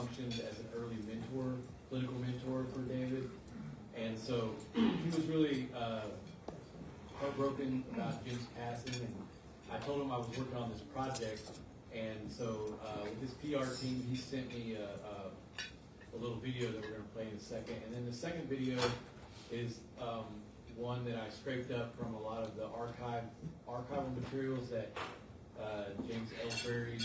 functioned as an early mentor, political mentor for David. And so he was really heartbroken about Jim's passing, and I told him I was working on this project. And so with his PR team, he sent me a little video that we're going to play in a second. And then the second video is one that I scraped up from a lot of the archival materials that James Ellsbury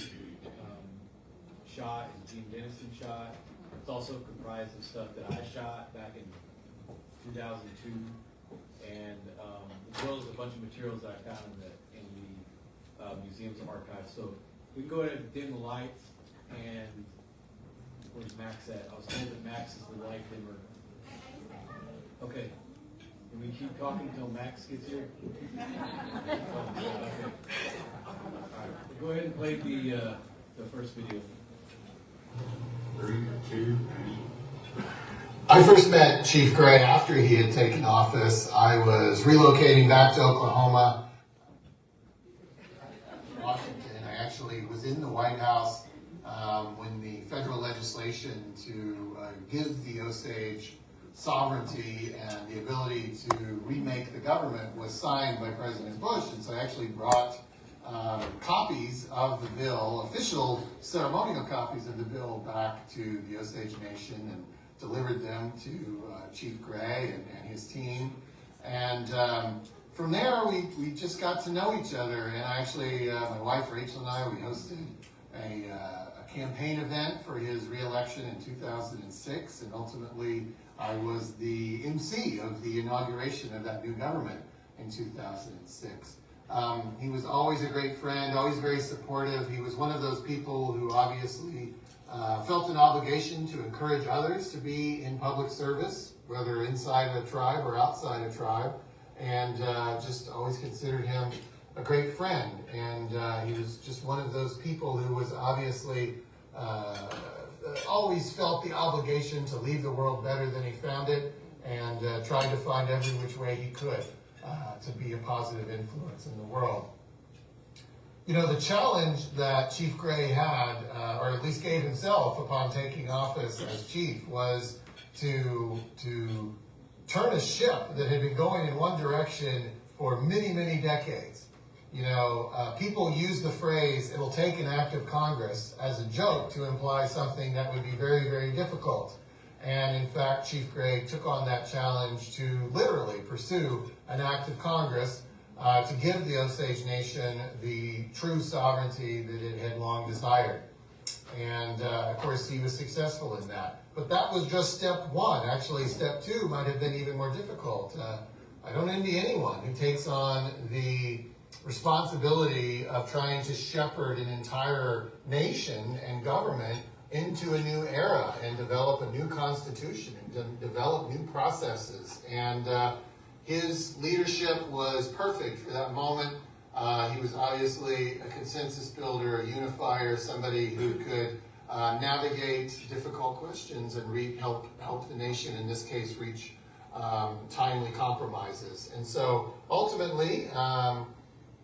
shot and Gene Dennison shot. It's also comprised of stuff that I shot back in 2002, and as well as a bunch of materials that I found in the museum's archive. So we can go ahead and dim the lights, and where's Max at? I was told that Max is the light dimmer. Okay. Can we keep talking until Max gets here? Okay. All right. Go ahead and play the first video. 3, 2, 3. I first met Chief Gray after he had taken office. I was relocating back to Oklahoma, Washington. I actually was in the White House when the federal legislation to give the Osage sovereignty and the ability to remake the government was signed by President Bush. And so I actually brought copies of the bill, official ceremonial copies of the bill, back to the Osage Nation and delivered them to Chief Gray and his team. And from there, we just got to know each other. And actually, my wife Rachel and I, we hosted a campaign event for his re-election in 2006, and ultimately I was the MC of the inauguration of that new government in 2006. He was always a great friend, always very supportive. He was one of those people who obviously felt an obligation to encourage others to be in public service, whether inside a tribe or outside a tribe, and just always considered him a great friend. And he was just one of those people who was obviously always felt the obligation to leave the world better than he found it, and tried to find every which way he could to be a positive influence in the world. You know, the challenge that Chief Gray had, or at least gave himself upon taking office as chief, was to turn a ship that had been going in one direction for many, many decades. You know, people use the phrase, "it'll take an act of Congress," as a joke to imply something that would be very, very difficult. And in fact, Chief Gray took on that challenge to literally pursue an act of Congress to give the Osage Nation the true sovereignty that it had long desired. And of course, he was successful in that. But that was just step one. Actually, step two might have been even more difficult. I don't envy anyone who takes on the responsibility of trying to shepherd an entire nation and government into a new era and develop a new constitution and develop new processes. And his leadership was perfect for that moment. He was obviously a consensus builder, a unifier, somebody who could navigate difficult questions and help the nation, in this case, reach timely compromises. And so ultimately,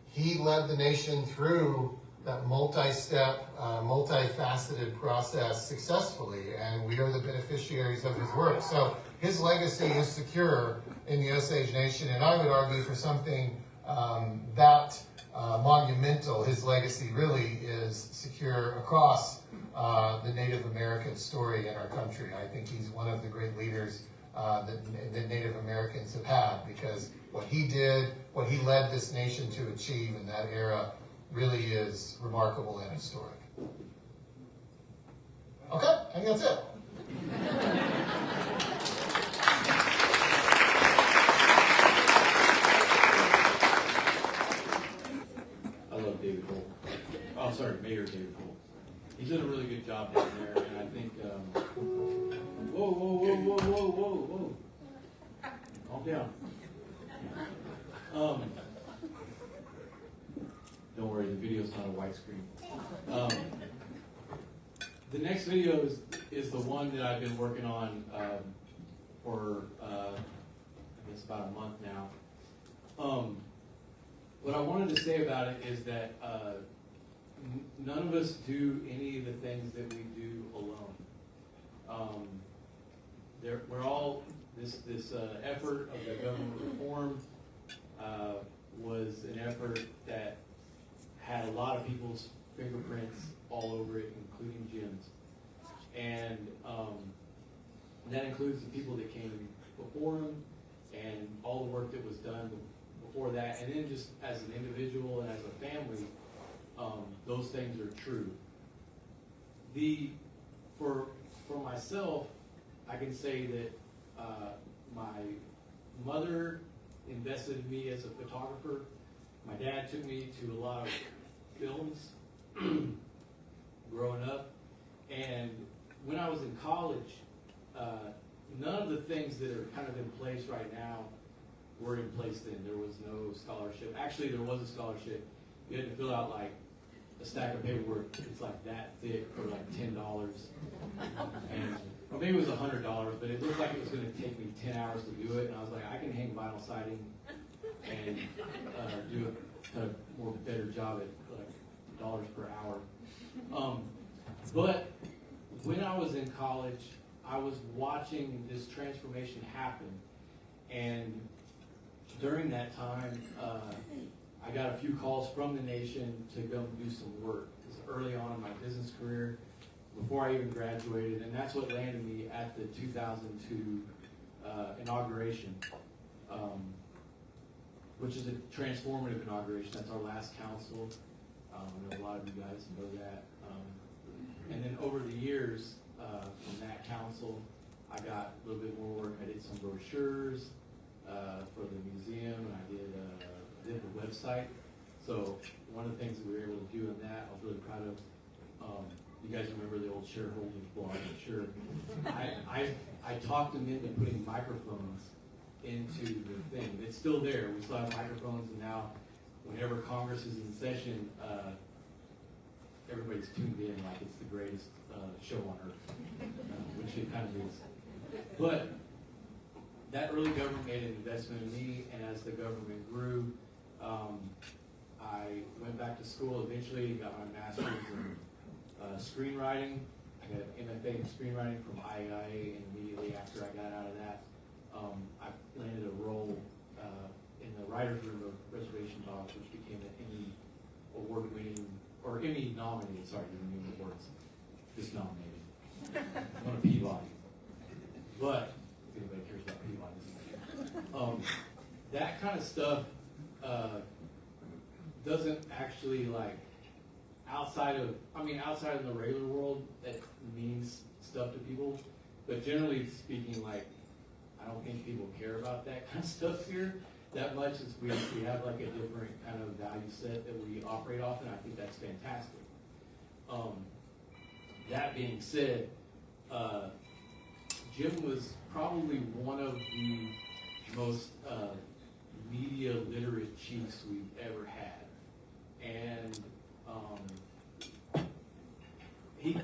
he led the nation through that multi-step, multifaceted process successfully, and we are the beneficiaries of his work. So his legacy is secure in the Osage Nation, and I would argue for something that monumental, his legacy really is secure across the Native American story in our country. I think he's one of the great leaders that Native Americans have had, because what he did, what he led this nation to achieve in that era, really is remarkable and historic. Okay, I think that's it. I love David Cole. Oh, sorry, Mayor David Cole. He did a really good job down there, and I think, whoa. Calm down. Don't worry, the video's not a widescreen. The next video is the one that I've been working on for I guess about a month now. What I wanted to say about it is that none of us do any of the things that we do alone. we're all, this effort of the government reform was an effort that had a lot of people's fingerprints all over it, including Jim's. And that includes the people that came before him and all the work that was done before that. And then just as an individual and as a family, those things are true. For myself, I can say that my mother invested in me as a photographer. My dad took me to a lot of films growing up. And when I was in college, none of the things that are kind of in place right now were in place then. There was no scholarship. Actually, there was a scholarship. You had to fill out like a stack of paperwork. It's like that thick for like $10. And or maybe it was $100, but it looked like it was going to take me 10 hours to do it. And I was like, I can hang vinyl siding and do a more better job at like dollars per hour. But when I was in college, I was watching this transformation happen, and during that time, I got a few calls from the nation to go and do some work. It was early on in my business career, before I even graduated, and that's what landed me at the 2002 inauguration, which is a transformative inauguration. That's our last council. I know a lot of you guys know that. And then over the years, from that council, I got a little bit more work. I did some brochures for the museum, and I did the website. So one of the things that we were able to do in that, I was really proud of. You guys remember the old shareholders blog, I'm sure. I talked them into putting microphones into the thing. It's still there. We still have microphones, and now whenever Congress is in session, everybody's tuned in like it's the greatest show on earth, which it kind of is. But that early government made an investment in me, and as the government grew, I went back to school eventually, got my master's in screenwriting. I got an MFA in screenwriting from IIA, and immediately after I got out of that, I landed a role in the writer's room of Reservation Dogs, which became an Emmy award-winning, or Emmy nominated, sorry, didn't mean awards, just nominated. Won a Peabody. But, if anybody cares about Peabody, that kind of stuff doesn't actually like, outside of the regular world, that means stuff to people, but generally speaking, like, I don't think people care about that kind of stuff here that much. As we have like a different kind of value set that we operate off, and I think that's fantastic. That being said, Jim was probably one of the most media literate chiefs we've ever had, and he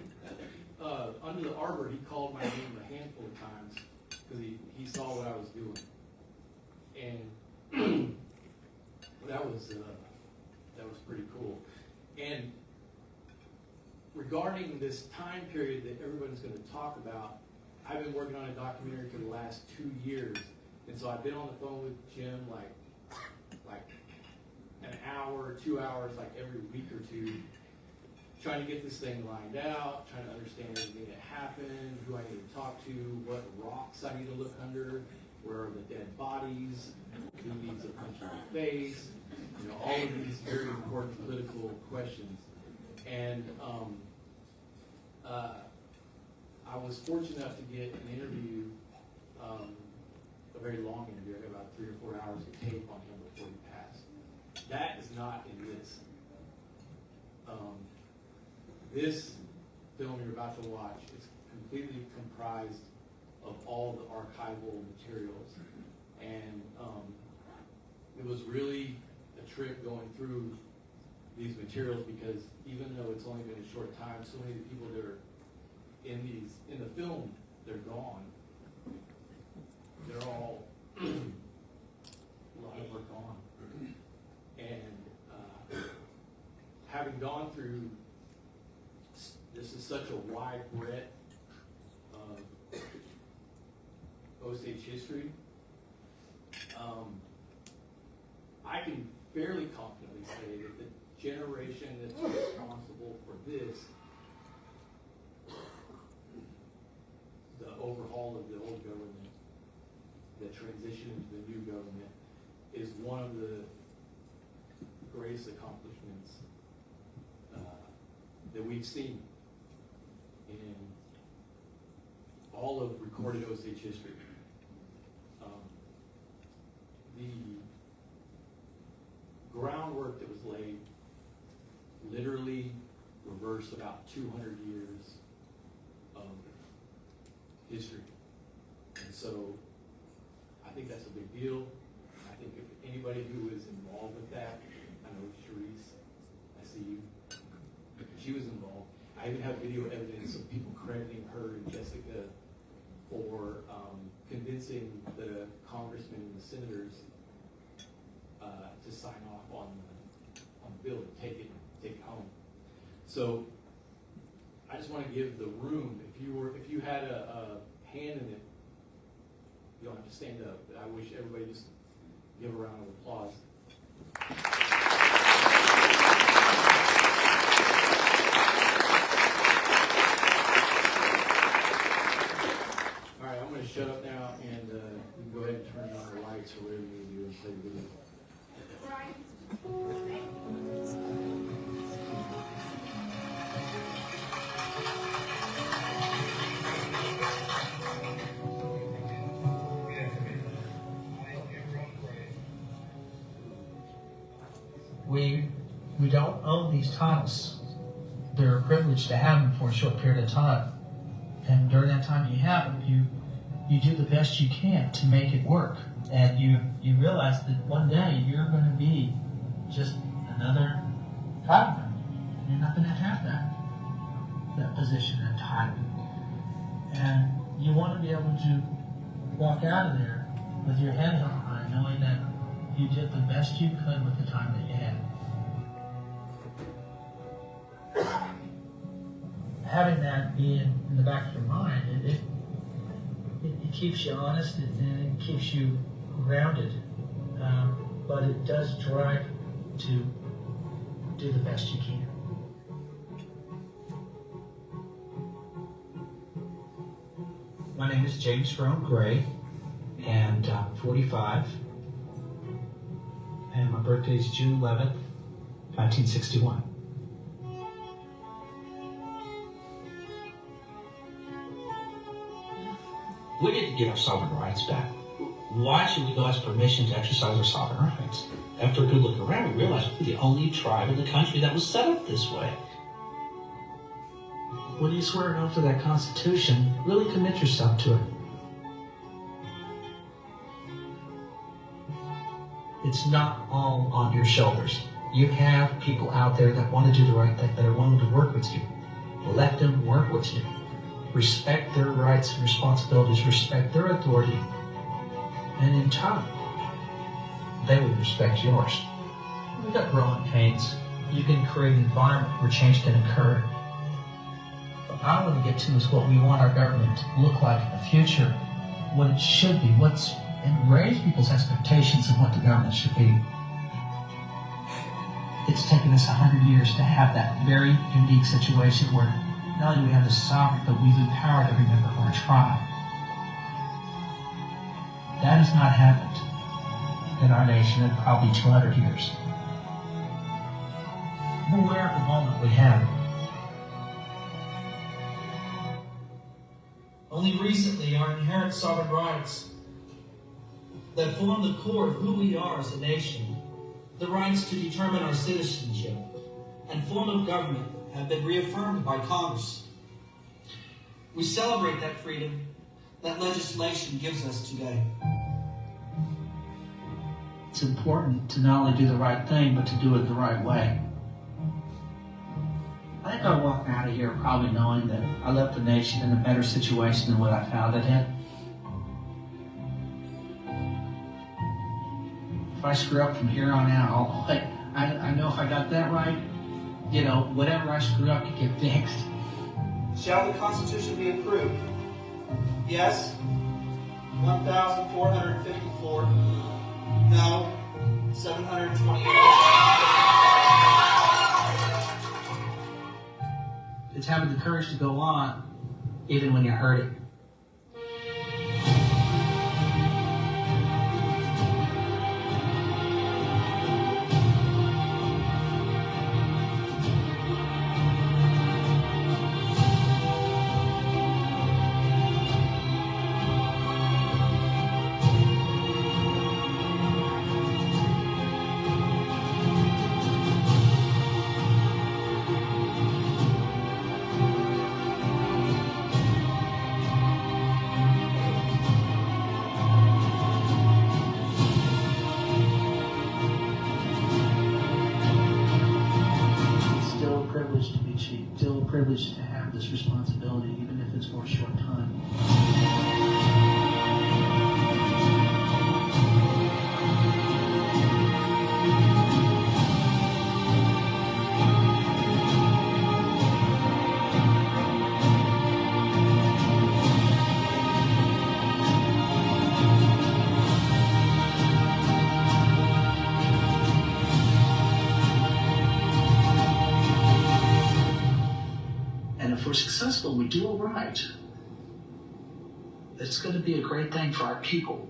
under the arbor, he called my name a handful of times because he saw what I was doing, and that was pretty cool. And regarding this time period that everybody's going to talk about, I've been working on a documentary for the last 2 years, and so I've been on the phone with Jim like an hour, 2 hours, like every week or two, trying to get this thing lined out, trying to understand everything that happened, who I need to talk to, what rocks I need to look under, where are the dead bodies, who needs a punch in the face, all of these very important political questions. And I was fortunate enough to get an interview, a very long interview. I got about 3 or 4 hours of tape on him before he passed. That is not in this. This film you're about to watch is completely comprised of all the archival materials, and it was really a trip going through these materials, because even though it's only been a short time, so many of the people that are in the film, they're gone. They're all a lot of them are gone, and having gone through. This is such a wide breadth of Osage history, I can fairly confidently say that the generation that's responsible for this, the overhaul of the old government, the transition into the new government, is one of the greatest accomplishments that we've seen in all of recorded Osage history. The groundwork that was laid literally reversed about 200 years of history. And so I think that's a big deal. I think if anybody who is involved with that, I know Sharice, I see you, she was involved. I even have video evidence of people crediting her and Jessica for convincing the congressmen and the senators to sign off on the bill and take it home. So I just want to give the room, if you had a hand in it, you don't have to stand up, but I wish everybody just give a round of applause. All right, I'm going to shut up now, and you can go ahead and turn on the lights or whatever you do and play the video. We don't own these titles. They're a privilege to have them for a short period of time. And during that time you have them, you do the best you can to make it work. And you realize that one day you're going to be just another title. You're not going to have that position, that title. And you want to be able to walk out of there with your head held high, knowing that you did the best you could with the time that you had. Having that be in the back of your mind, it keeps you honest and it keeps you grounded, but it does drive to do the best you can. My name is James Brown Gray, and I'm 45, and my birthday is June 11th, 1961. We need to get our sovereign rights back. Why should we go ask permission to exercise our sovereign rights? After a good look around, we realized we're the only tribe in the country that was set up this way. When you swear an oath to that Constitution, really commit yourself to it. It's not all on your shoulders. You have people out there that want to do the right thing, that are willing to work with you. Let them work with you. Respect their rights and responsibilities, respect their authority, and in time, they will respect yours. We've got growing pains. You can create an environment where change can occur. What I want to get to is what we want our government to look like in the future, what it should be, and raise people's expectations of what the government should be. It's taken us 100 years to have that very unique situation where not only do we have the sovereignty, but we've empowered every member of our tribe. That has not happened in our nation in probably 200 years. We're aware of the moment we have. Only recently, our inherent sovereign rights that form the core of who we are as a nation, the rights to determine our citizenship and form of government, have been reaffirmed by Congress. We celebrate that freedom that legislation gives us today. It's important to not only do the right thing, but to do it the right way. I think I'll walk out of here probably knowing that I left the nation in a better situation than what I found it in. If I screw up from here on out, I know if I got that right, whatever I screw up can get fixed. Shall the Constitution be approved? Yes? 1,454. No. 728. It's having the courage to go on, even when you're hurting. Still a privilege to have this responsibility, even if it's for a short time. If we're successful, we do it right, it's going to be a great thing for our people.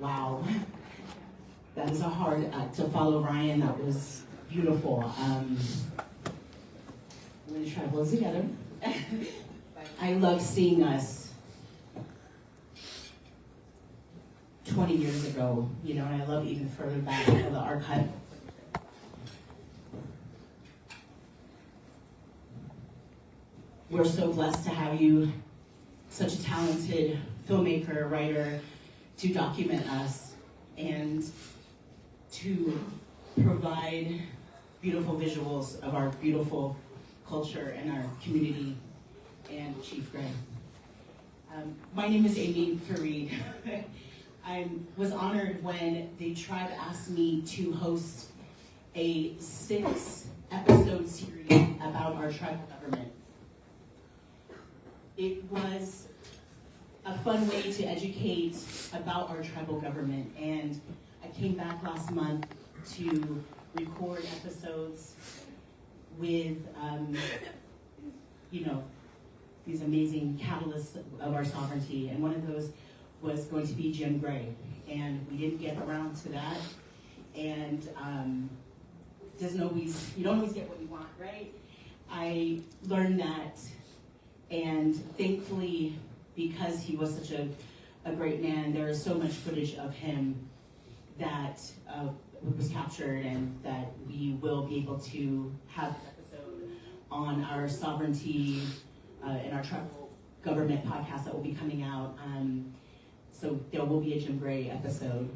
Wow, that is a hard act to follow, Ryan. That was beautiful. We're gonna try to close together. I love seeing us 20 years ago, and I love even further back of the archive. We're so blessed to have you, such a talented filmmaker, writer, to document us and to provide beautiful visuals of our beautiful culture and our community and Chief Gray. My name is Amy Farid. I was honored when the tribe asked me to host a 6-episode series about our tribal government. It was a fun way to educate about our tribal government, and I came back last month to record episodes with, these amazing catalysts of our sovereignty, and one of those was going to be Jim Gray, and we didn't get around to that, and you don't always get what you want, right? I learned that, and thankfully, because he was such a great man, there is so much footage of him that was captured, and that we will be able to have this episode on our sovereignty and our tribal government podcast that will be coming out. So there will be a Jim Gray episode.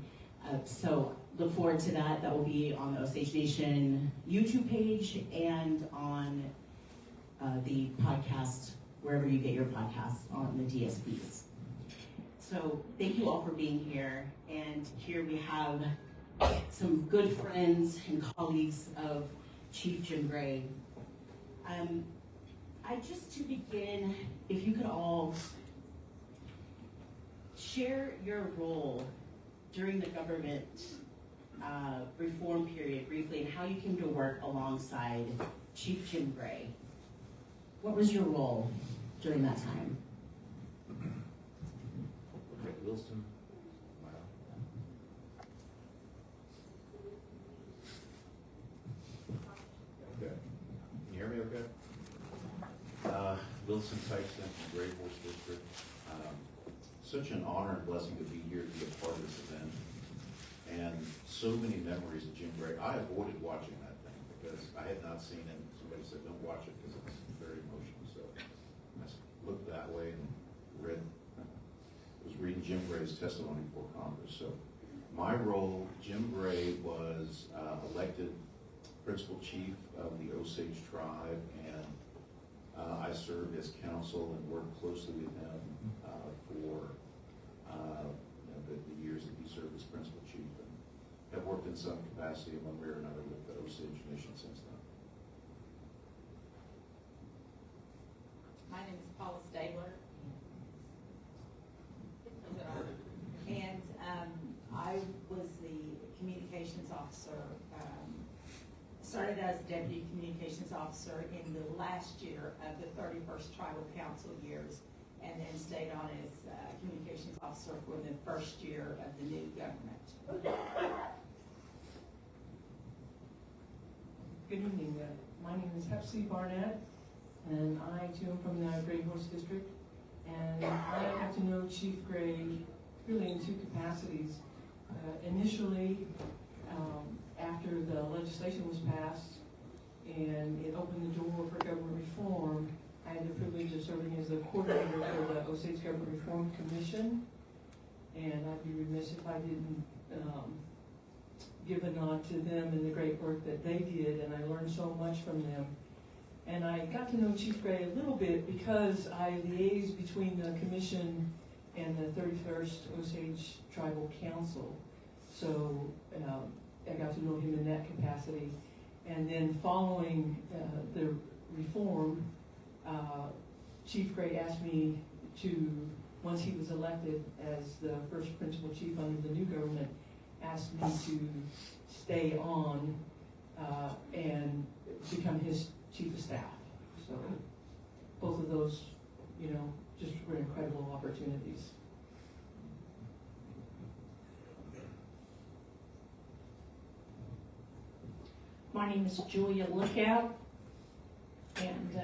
So look forward to that. That will be on the Osage Nation YouTube page and on the podcast, wherever you get your podcasts, on the DSPs. So thank you all for being here. And here we have some good friends and colleagues of Chief Jim Gray. To begin, if you could all share your role during the government reform period briefly and how you came to work alongside Chief Jim Gray. What was your role during that time? Okay, Wilson. Wow. Okay. Can you hear me okay? Wilson Pipestem from Great Horse District. Such an honor and blessing to be here to be a part of this event. And so many memories of Jim Gray. I avoided watching that thing because I had not seen it. Somebody said, don't watch it because it's very emotional. So I looked that way and was reading Jim Gray's testimony before Congress. So my role, Jim Gray was elected principal chief of the Osage tribe, and I served as counsel and worked closely with him for the years that he served as principal chief, and have worked in some capacity in one way or another with the Osage Nation since then. My name is Paula Stabler. And I was the communications officer, started as deputy communications officer in the last year of the 31st Tribal Council years, and then stayed on as communications officer for the first year of the new government. Good evening. My name is Hepsi Barnett, and I too am from the Great Horse District. And I got to know Chief Gray really in two capacities. Initially, after the legislation was passed and it opened the door for government reform, I had the privilege of serving as the coordinator for the Osage Government Reform Commission. And I'd be remiss if I didn't give a nod to them and the great work that they did, and I learned so much from them. And I got to know Chief Gray a little bit because I liaised between the commission and the 31st Osage Tribal Council. So I got to know him in that capacity. And then following the reform, Chief Gray asked me to, once he was elected as the first principal chief under the new government, asked me to stay on and become his chief of staff. So both of those, just were incredible opportunities. My name is Julia Lookout, and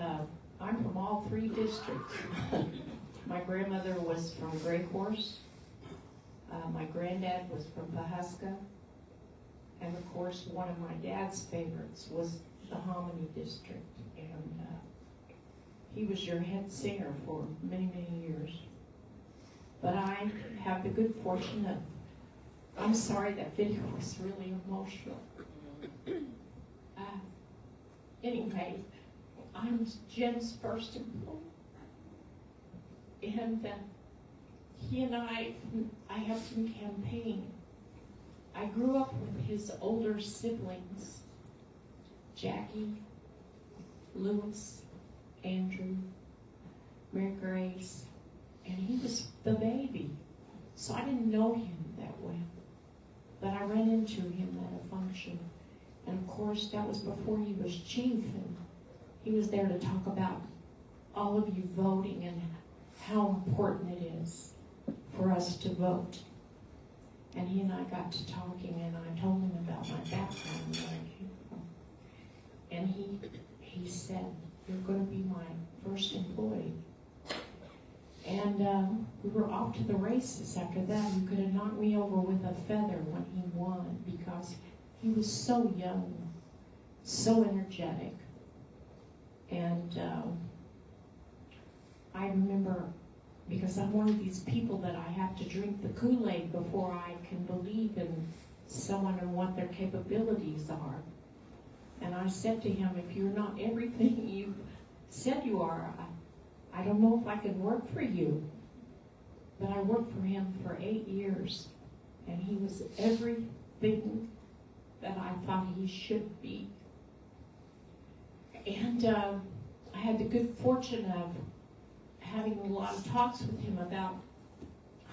I'm from all three districts. My grandmother was from Grey Horse, my granddad was from Pawhuska, and of course one of my dad's favorites was the Hominy District, and he was your head singer for many, many years. But I have the good fortune of, I'm sorry, that video was really emotional. Anyway, I'm Jim's first employee, and he and I helped him campaign. I grew up with his older siblings, Jackie, Lewis, Andrew, Mary Grace, and he was the baby. So I didn't know him that well, but I ran into him at a function. And of course, that was before he was chief, and he was there to talk about all of you voting and how important it is for us to vote. And he and I got to talking, and I told him about my background, where I came from. And he said, "You're going to be my first employee." And we were off to the races after that. You could have knocked me over with a feather when he won, because he was so young, so energetic. And I remember, because I'm one of these people that I have to drink the Kool-Aid before I can believe in someone and what their capabilities are. And I said to him, if you're not everything you said you are, I don't know if I can work for you. But I worked for him for 8 years, and he was everything that I thought he should be. And I had the good fortune of having a lot of talks with him about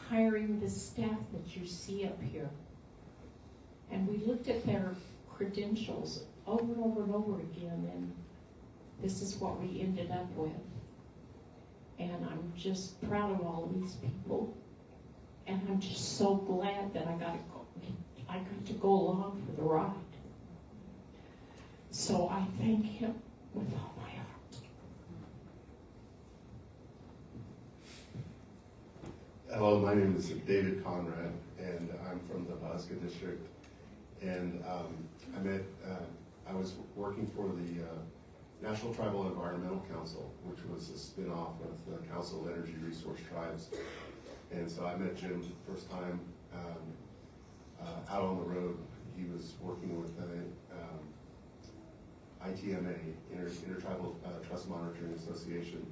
hiring the staff that you see up here. And we looked at their credentials over and over and over again, and this is what we ended up with. And I'm just proud of all of these people. And I'm just so glad that I got to go along for the ride. So I thank him with all my heart. Hello, my name is David Conrad, and I'm from the Pawhuska district. And I was working for the National Tribal Environmental Council, which was a spin-off of the Council of Energy Resource Tribes. And so I met Jim the first time out on the road. He was working with ITMA, Intertribal Trust Monitoring Association,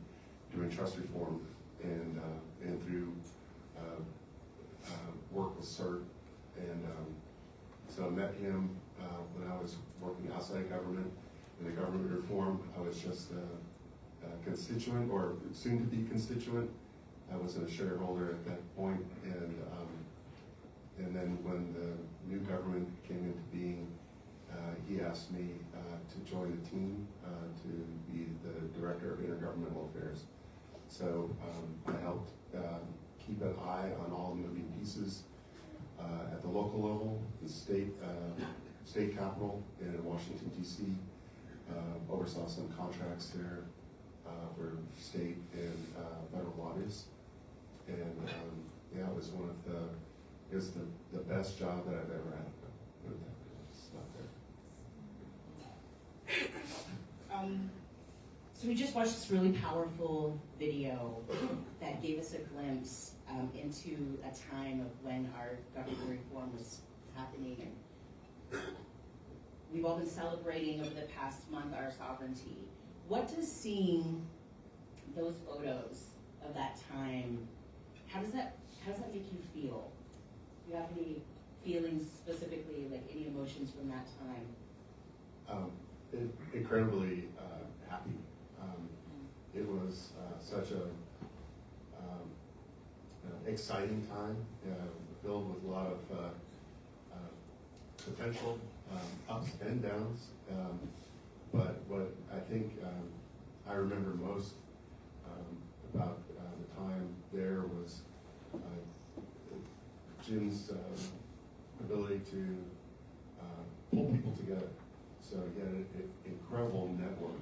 doing trust reform, and through work with CERT. And so I met him when I was working outside government in the government reform. I was just a constituent, or soon to be constituent. I wasn't a shareholder at that point, and then when the new government came into being, he asked me to join the team to be the director of intergovernmental affairs. So I helped keep an eye on all the moving pieces at the local level, the state capital in Washington, D.C. Oversaw some contracts there for state and federal bodies. And yeah, it was the best job that I've ever had. It's not there. So we just watched this really powerful video that gave us a glimpse into a time of when our government reform was happening. And we've all been celebrating over the past month our sovereignty. What does seeing those photos of that time, how does that make you feel? Do you have any feelings specifically, like any emotions from that time? Incredibly happy. It was such a exciting time, filled with a lot of potential ups and downs. But what I think I remember most about the time there was Jim's ability to pull people together. So he had an incredible network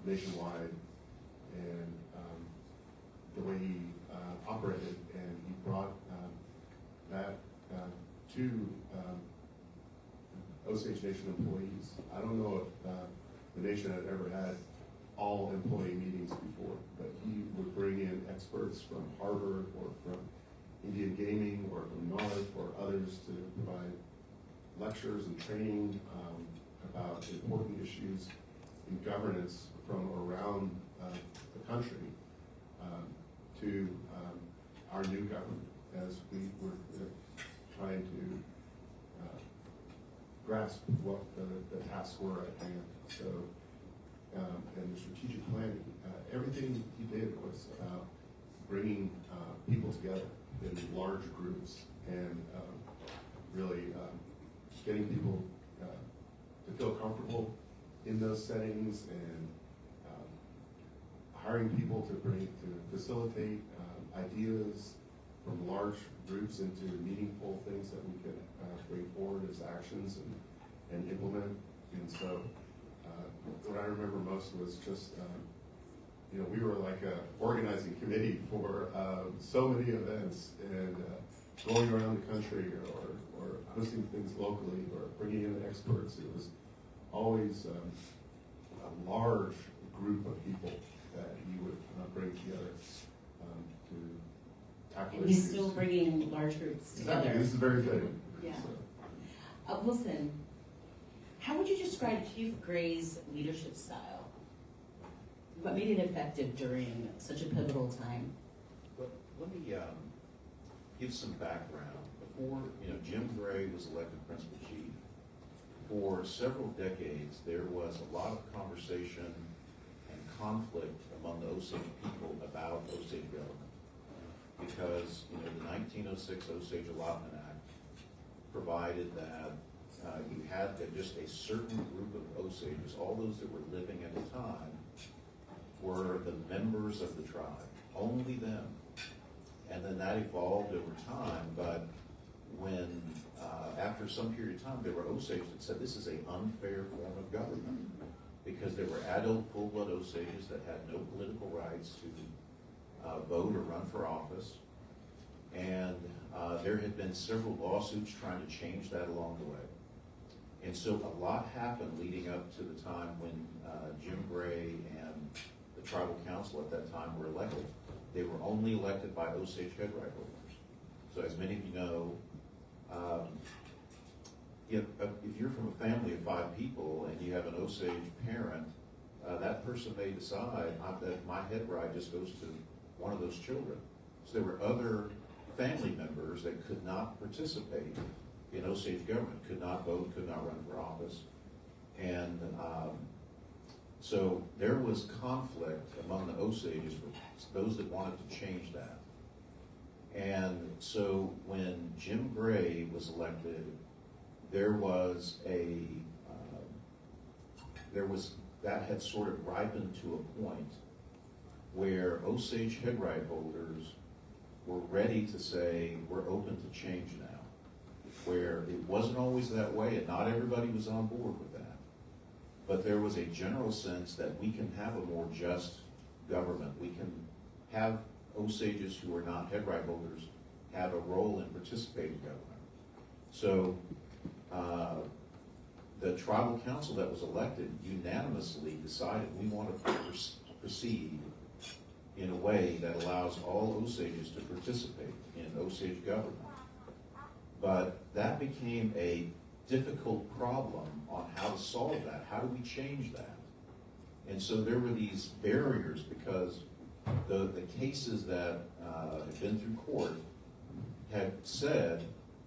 nationwide, and the way he operated, and he brought that to Osage Nation employees. I don't know if the nation had ever had all employee meetings before, but he would bring in experts from Harvard or from Indian Gaming or from NARF or others to provide lectures and training about important issues in governance from around the country to our new government as we were trying to grasp what the tasks were at hand. So, and the strategic planning, everything he did was about bringing people together in large groups and really getting people to feel comfortable in those settings, and hiring people to facilitate ideas from large groups into meaningful things that we can bring forward as actions and implement. And so what I remember most was just, we were like a organizing committee for so many events, and going around the country or hosting things locally or bringing in experts. It was always a large group of people that he would bring together to tackle And issues. he's still bringing large groups together. Exactly. This is very good. Yeah. So. Wilson, how would you describe Chief Gray's leadership style? What made it effective during such a pivotal time? But let me give some background. Before, Jim Gray was elected principal chief, for several decades there was a lot of conversation and conflict among the Osage people about Osage government. Because, the 1906 Osage Allotment Act provided that you had just a certain group of Osages, all those that were living at the time, were the members of the tribe, only them. And then that evolved over time, but when, after some period of time, there were Osages that said this is an unfair form of government, because there were adult full-blood Osages that had no political rights to vote or run for office. And there had been several lawsuits trying to change that along the way. And so a lot happened leading up to the time when Jim Gray and the tribal council at that time were elected. They were only elected by Osage head right holders. So as many of you know, if you're from a family of 5 people and you have an Osage parent, that person may decide that my head right just goes to one of those children. So there were other family members that could not participate in Osage government, could not vote, could not run for office. And so there was conflict among the Osages for those that wanted to change that. And so when Jim Gray was elected, there was that had sort of ripened to a point where Osage head right holders were ready to say, we're open to change now, where it wasn't always that way and not everybody was on board with that. But there was a general sense that we can have a more just government. We can have Osages who are not head right holders have a role in participating in government. So the tribal council that was elected unanimously decided we want to proceed in a way that allows all Osages to participate in Osage government. But that became a difficult problem on how to solve that. How do we change that? And so there were these barriers because the cases that had been through court had said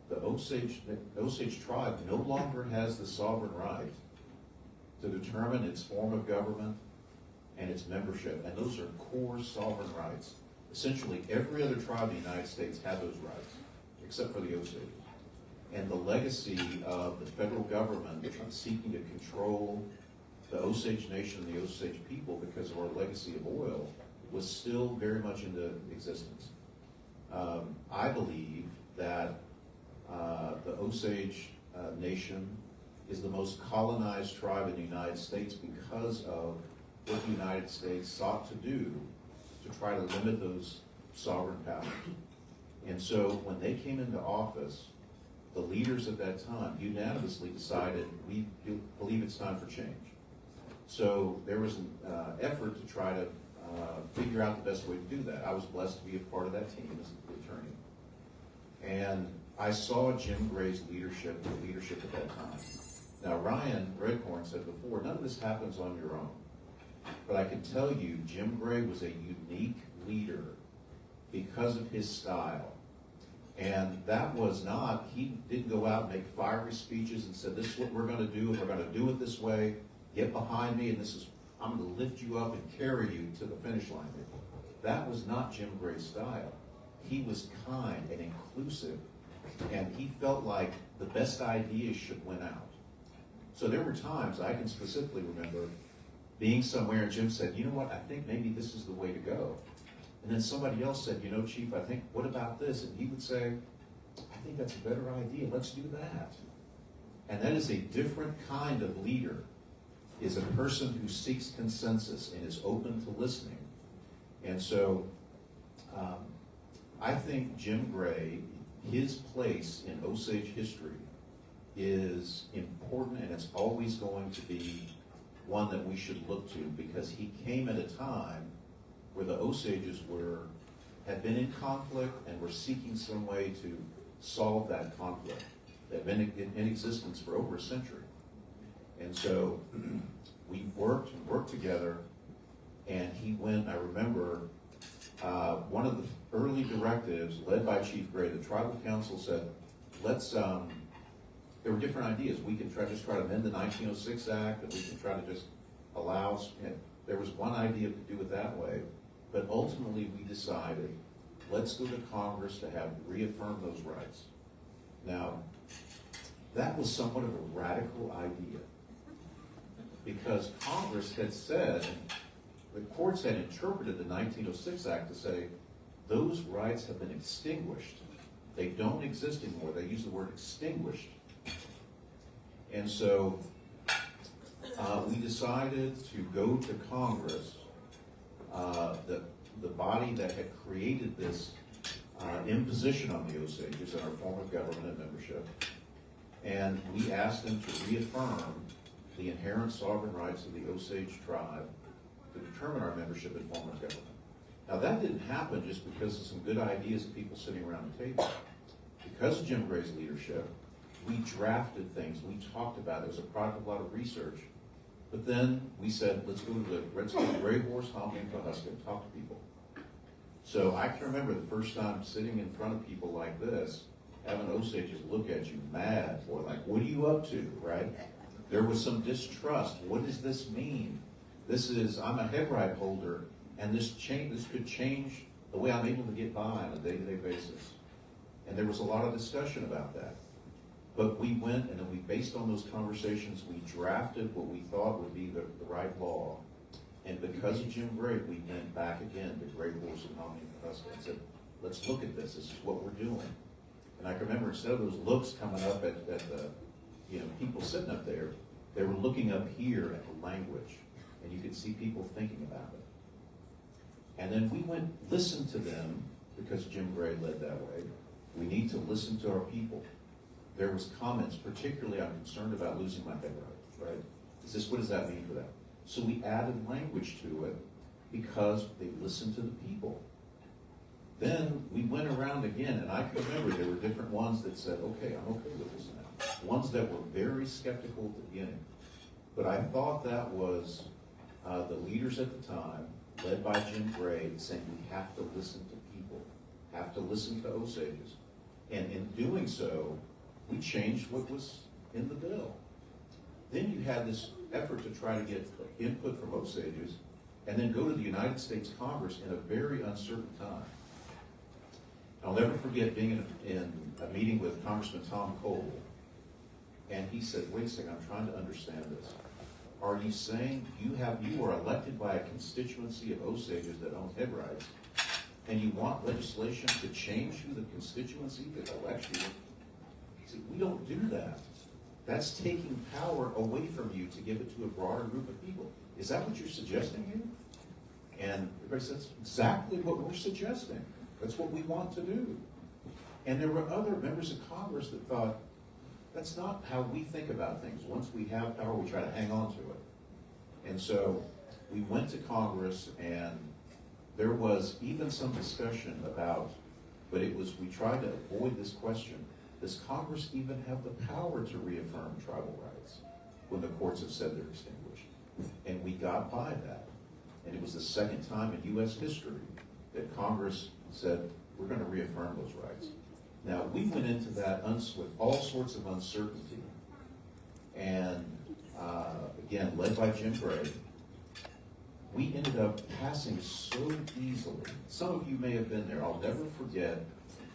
the Osage tribe no longer has the sovereign right to determine its form of government and its membership, and those are core sovereign rights. Essentially, every other tribe in the United States had those rights, except for the Osages. And the legacy of the federal government seeking to control the Osage Nation and the Osage people because of our legacy of oil was still very much into existence. I believe that the Osage Nation is the most colonized tribe in the United States because of what the United States sought to do to try to limit those sovereign powers. And so when they came into office, the leaders at that time unanimously decided we believe it's time for change. So there was an effort to try to figure out the best way to do that. I was blessed to be a part of that team as the attorney. And I saw Jim Gray's leadership at that time. Now, Ryan RedCorn said before, none of this happens on your own. But I can tell you, Jim Gray was a unique leader because of his style. And that was not, he didn't go out and make fiery speeches and said, this is what we're going to do, and we're going to do it this way. Get behind me, and I'm going to lift you up and carry you to the finish line. That was not Jim Gray's style. He was kind and inclusive, and he felt like the best ideas should win out. So there were times, I can specifically remember, being somewhere and Jim said, you know what, I think maybe this is the way to go. And then somebody else said, you know, Chief, I think, what about this? And he would say, I think that's a better idea, let's do that. And that is a different kind of leader, is a person who seeks consensus and is open to listening. And so I think Jim Gray, his place in Osage history is important, and it's always going to be one that we should look to, because he came at a time where the Osages had been in conflict and were seeking some way to solve that conflict that had been in existence for over a century. And so we worked together, and he went, I remember, one of the early directives led by Chief Gray, the tribal council said, there were different ideas. We could try to amend the 1906 Act, and we could try to just allow, there was one idea to do it that way, but ultimately we decided, let's go to Congress to have reaffirm those rights. Now, that was somewhat of a radical idea. Because Congress had said, the courts had interpreted the 1906 Act to say, those rights have been extinguished. They don't exist anymore. They use the word extinguished. And so we decided to go to Congress, the body that had created this imposition on the Osages in our form of government and membership, and we asked them to reaffirm the inherent sovereign rights of the Osage tribe to determine our membership in form of government. Now that didn't happen just because of some good ideas of people sitting around the table. Because of Jim Gray's leadership, we drafted things, we talked about it. It was a product of a lot of research. But then we said, let's go to the Redskin Gray Horse, Hominy, and Pawhuska and talk to people. So I can remember the first time sitting in front of people like this, having Osages look at you mad, or like, what are you up to, right? There was some distrust. What does this mean? I'm a head right holder, and this could change the way I'm able to get by on a day-to-day basis. And there was a lot of discussion about that. But we went, and then we, based on those conversations, we drafted what we thought would be the right law. And because of Jim Gray, we went back again to Gray Horse and Hominy and Pawhuska and said, let's look at this. This is what we're doing. And I can remember, instead of those looks coming up at the people sitting up there, they were looking up here at the language, and you could see people thinking about it. And then we went, listened to them, because Jim Gray led that way. We need to listen to our people. There was comments, particularly I'm concerned about losing my head right? What does that mean for them? So we added language to it because they listened to the people. Then we went around again, and I can remember there were different ones that said, okay, I'm okay with this now. Ones that were very skeptical at the beginning. But I thought that was the leaders at the time, led by Jim Gray, saying we have to listen to people, have to listen to Osages. And in doing so, we changed what was in the bill. Then you had this effort to try to get input from Osages, and then go to the United States Congress in a very uncertain time. I'll never forget being in a meeting with Congressman Tom Cole, and he said, wait a second, I'm trying to understand this. Are you saying you are elected by a constituency of Osages that own head rights, and you want legislation to change who the constituency that elects you? He said, we don't do that. That's taking power away from you to give it to a broader group of people. Is that what you're suggesting here? And everybody says, exactly what we're suggesting. That's what we want to do. And there were other members of Congress that thought, that's not how we think about things. Once we have power, we try to hang on to it. And so we went to Congress, and there was even some discussion about, but we tried to avoid this question. Does Congress even have the power to reaffirm tribal rights when the courts have said they're extinguished? And we got by that. And it was the second time in U.S. history that Congress said, we're going to reaffirm those rights. Now, we went into that with all sorts of uncertainty. And again, led by Jim Gray, we ended up passing so easily. Some of you may have been there. I'll never forget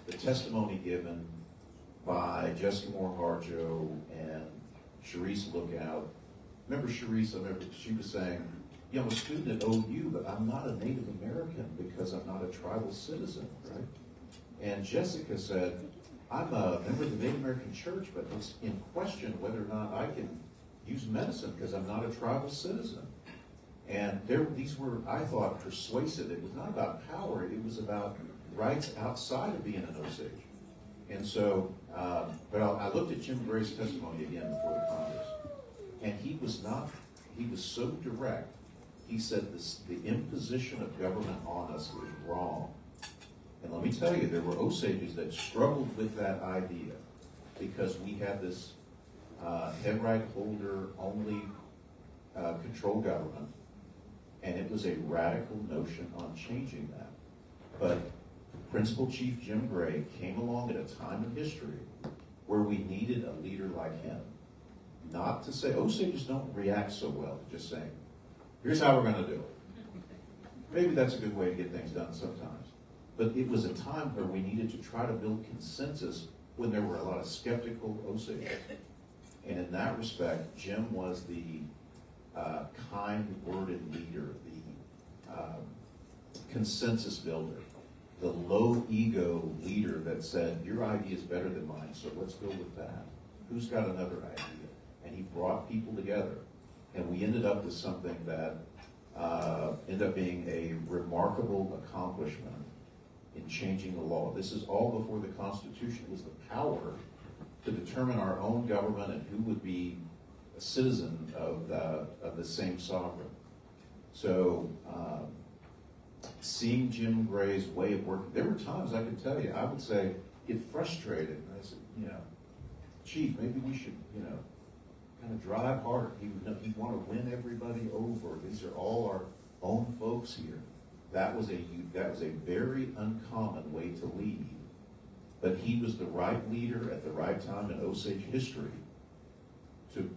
the testimony given by Jessica Moore Harjo and Sharice Lookout. Remember Sharice, she was saying, I'm a student at OU, but I'm not a Native American because I'm not a tribal citizen, right? And Jessica said, I'm a member of the Native American Church, but it's in question whether or not I can use medicine because I'm not a tribal citizen. And these were, I thought, persuasive. It was not about power, it was about rights outside of being an Osage. And so, but I looked at Jim Gray's testimony again before the Congress, and he was so direct. He said the imposition of government on us is wrong. And let me tell you, there were Osages that struggled with that idea because we had this head right holder only control government, and it was a radical notion on changing that. But Principal Chief Jim Gray came along at a time in history where we needed a leader like him. Not to say, Osages don't react so well to just saying, here's how we're going to do it. Maybe that's a good way to get things done sometimes. But it was a time where we needed to try to build consensus when there were a lot of skeptical Osages. And in that respect, Jim was the kind-worded leader, the consensus builder, the low-ego leader that said, your idea is better than mine, so let's go with that. Who's got another idea? And he brought people together. And we ended up with something that ended up being a remarkable accomplishment in changing the law. This is all before the Constitution. It was the power to determine our own government and who would be a citizen of the same sovereign. So seeing Jim Gray's way of working, there were times I could tell you, I would say, get frustrated. I said, Chief, maybe we should, kind of drive harder. He'd want to win everybody over. These are all our own folks here. That was a very uncommon way to lead. But he was the right leader at the right time in Osage history to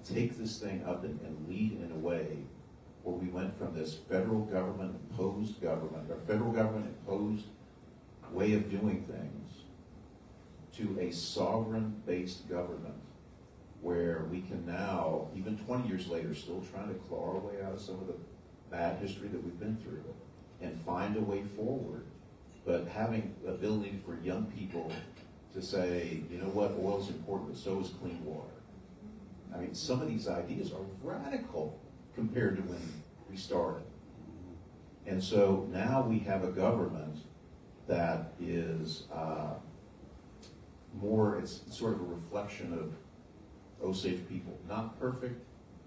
take this thing up and lead in a way where we went from this federal government imposed way of doing things to a sovereign-based government where we can now, even 20 years later, still trying to claw our way out of some of the bad history that we've been through and find a way forward. But having the ability for young people to say, you know what, oil is important, but so is clean water. I mean, some of these ideas are radical compared to when we started. And so now we have a government that is it's sort of a reflection of Osage people. Not perfect,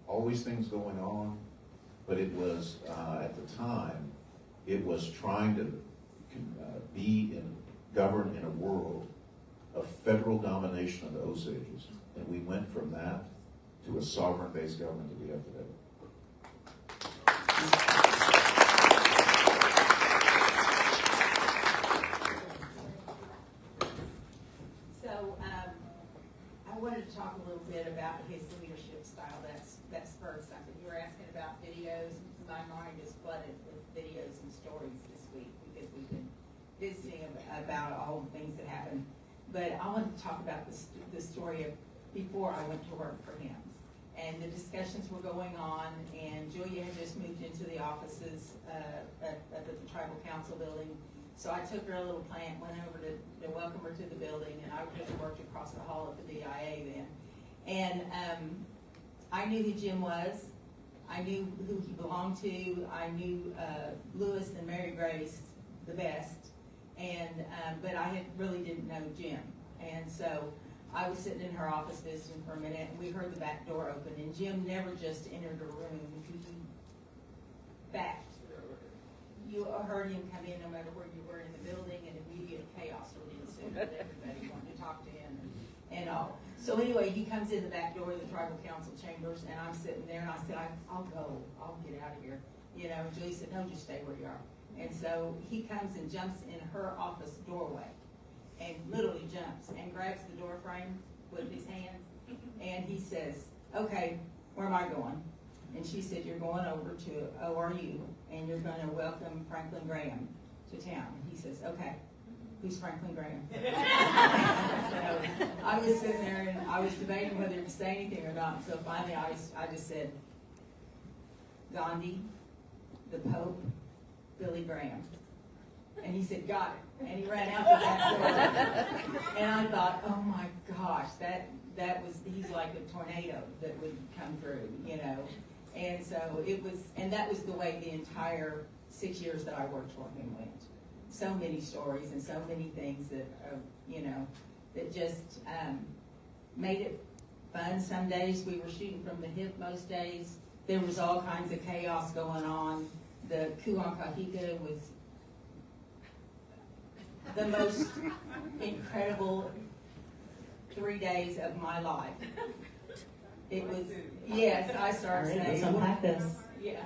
always things going on, but it was, at the time, it was trying to govern in a world of federal domination of the Osages. And we went from that to a sovereign-based government that we have today. So I wanted to talk a little bit about his leadership style. That spurred something. You were asking about videos. My mind is flooded with videos and stories this week because we've been visiting about all the things that happened. But I wanted to talk about the story of before I went to work for him. And the discussions were going on, and Julia had just moved into the offices at the Tribal Council building. So I took her a little plant, went over to welcome her to the building, and I had worked across the hall at the DIA then. And I knew who Jim was. I knew who he belonged to. I knew Lewis and Mary Grace the best, but I really didn't know Jim. And so I was sitting in her office visiting for a minute, and we heard the back door open, and Jim never just entered a room. He backed. You heard him come in no matter where you were in the building, and immediate chaos would ensue. Everybody wanted to talk to him and all. So anyway, he comes in the back door of the Tribal Council chambers, and I'm sitting there, and I said, I'll go. I'll get out of here. And Julie said, no, just stay where you are. And so he comes and jumps in her office doorway, and literally jumps and grabs the door frame with his hands, and he says, okay, where am I going? And she said, you're going over to ORU, and you're going to welcome Franklin Graham to town. And he says, okay, who's Franklin Graham? So I was sitting there, and I was debating whether to say anything or not. So finally, I just said, Gandhi, the Pope, Billy Graham. And he said, got it. And he ran out the back door. And I thought, oh my gosh, he's like a tornado that would come through, And so that was the way the entire 6 years that I worked for him went. So many stories and so many things that, that just made it fun. Some days we were shooting from the hip most days. There was all kinds of chaos going on. The Kuankahika was the most incredible 3 days of my life. It was, yes, I started saying. Something like this. Yeah,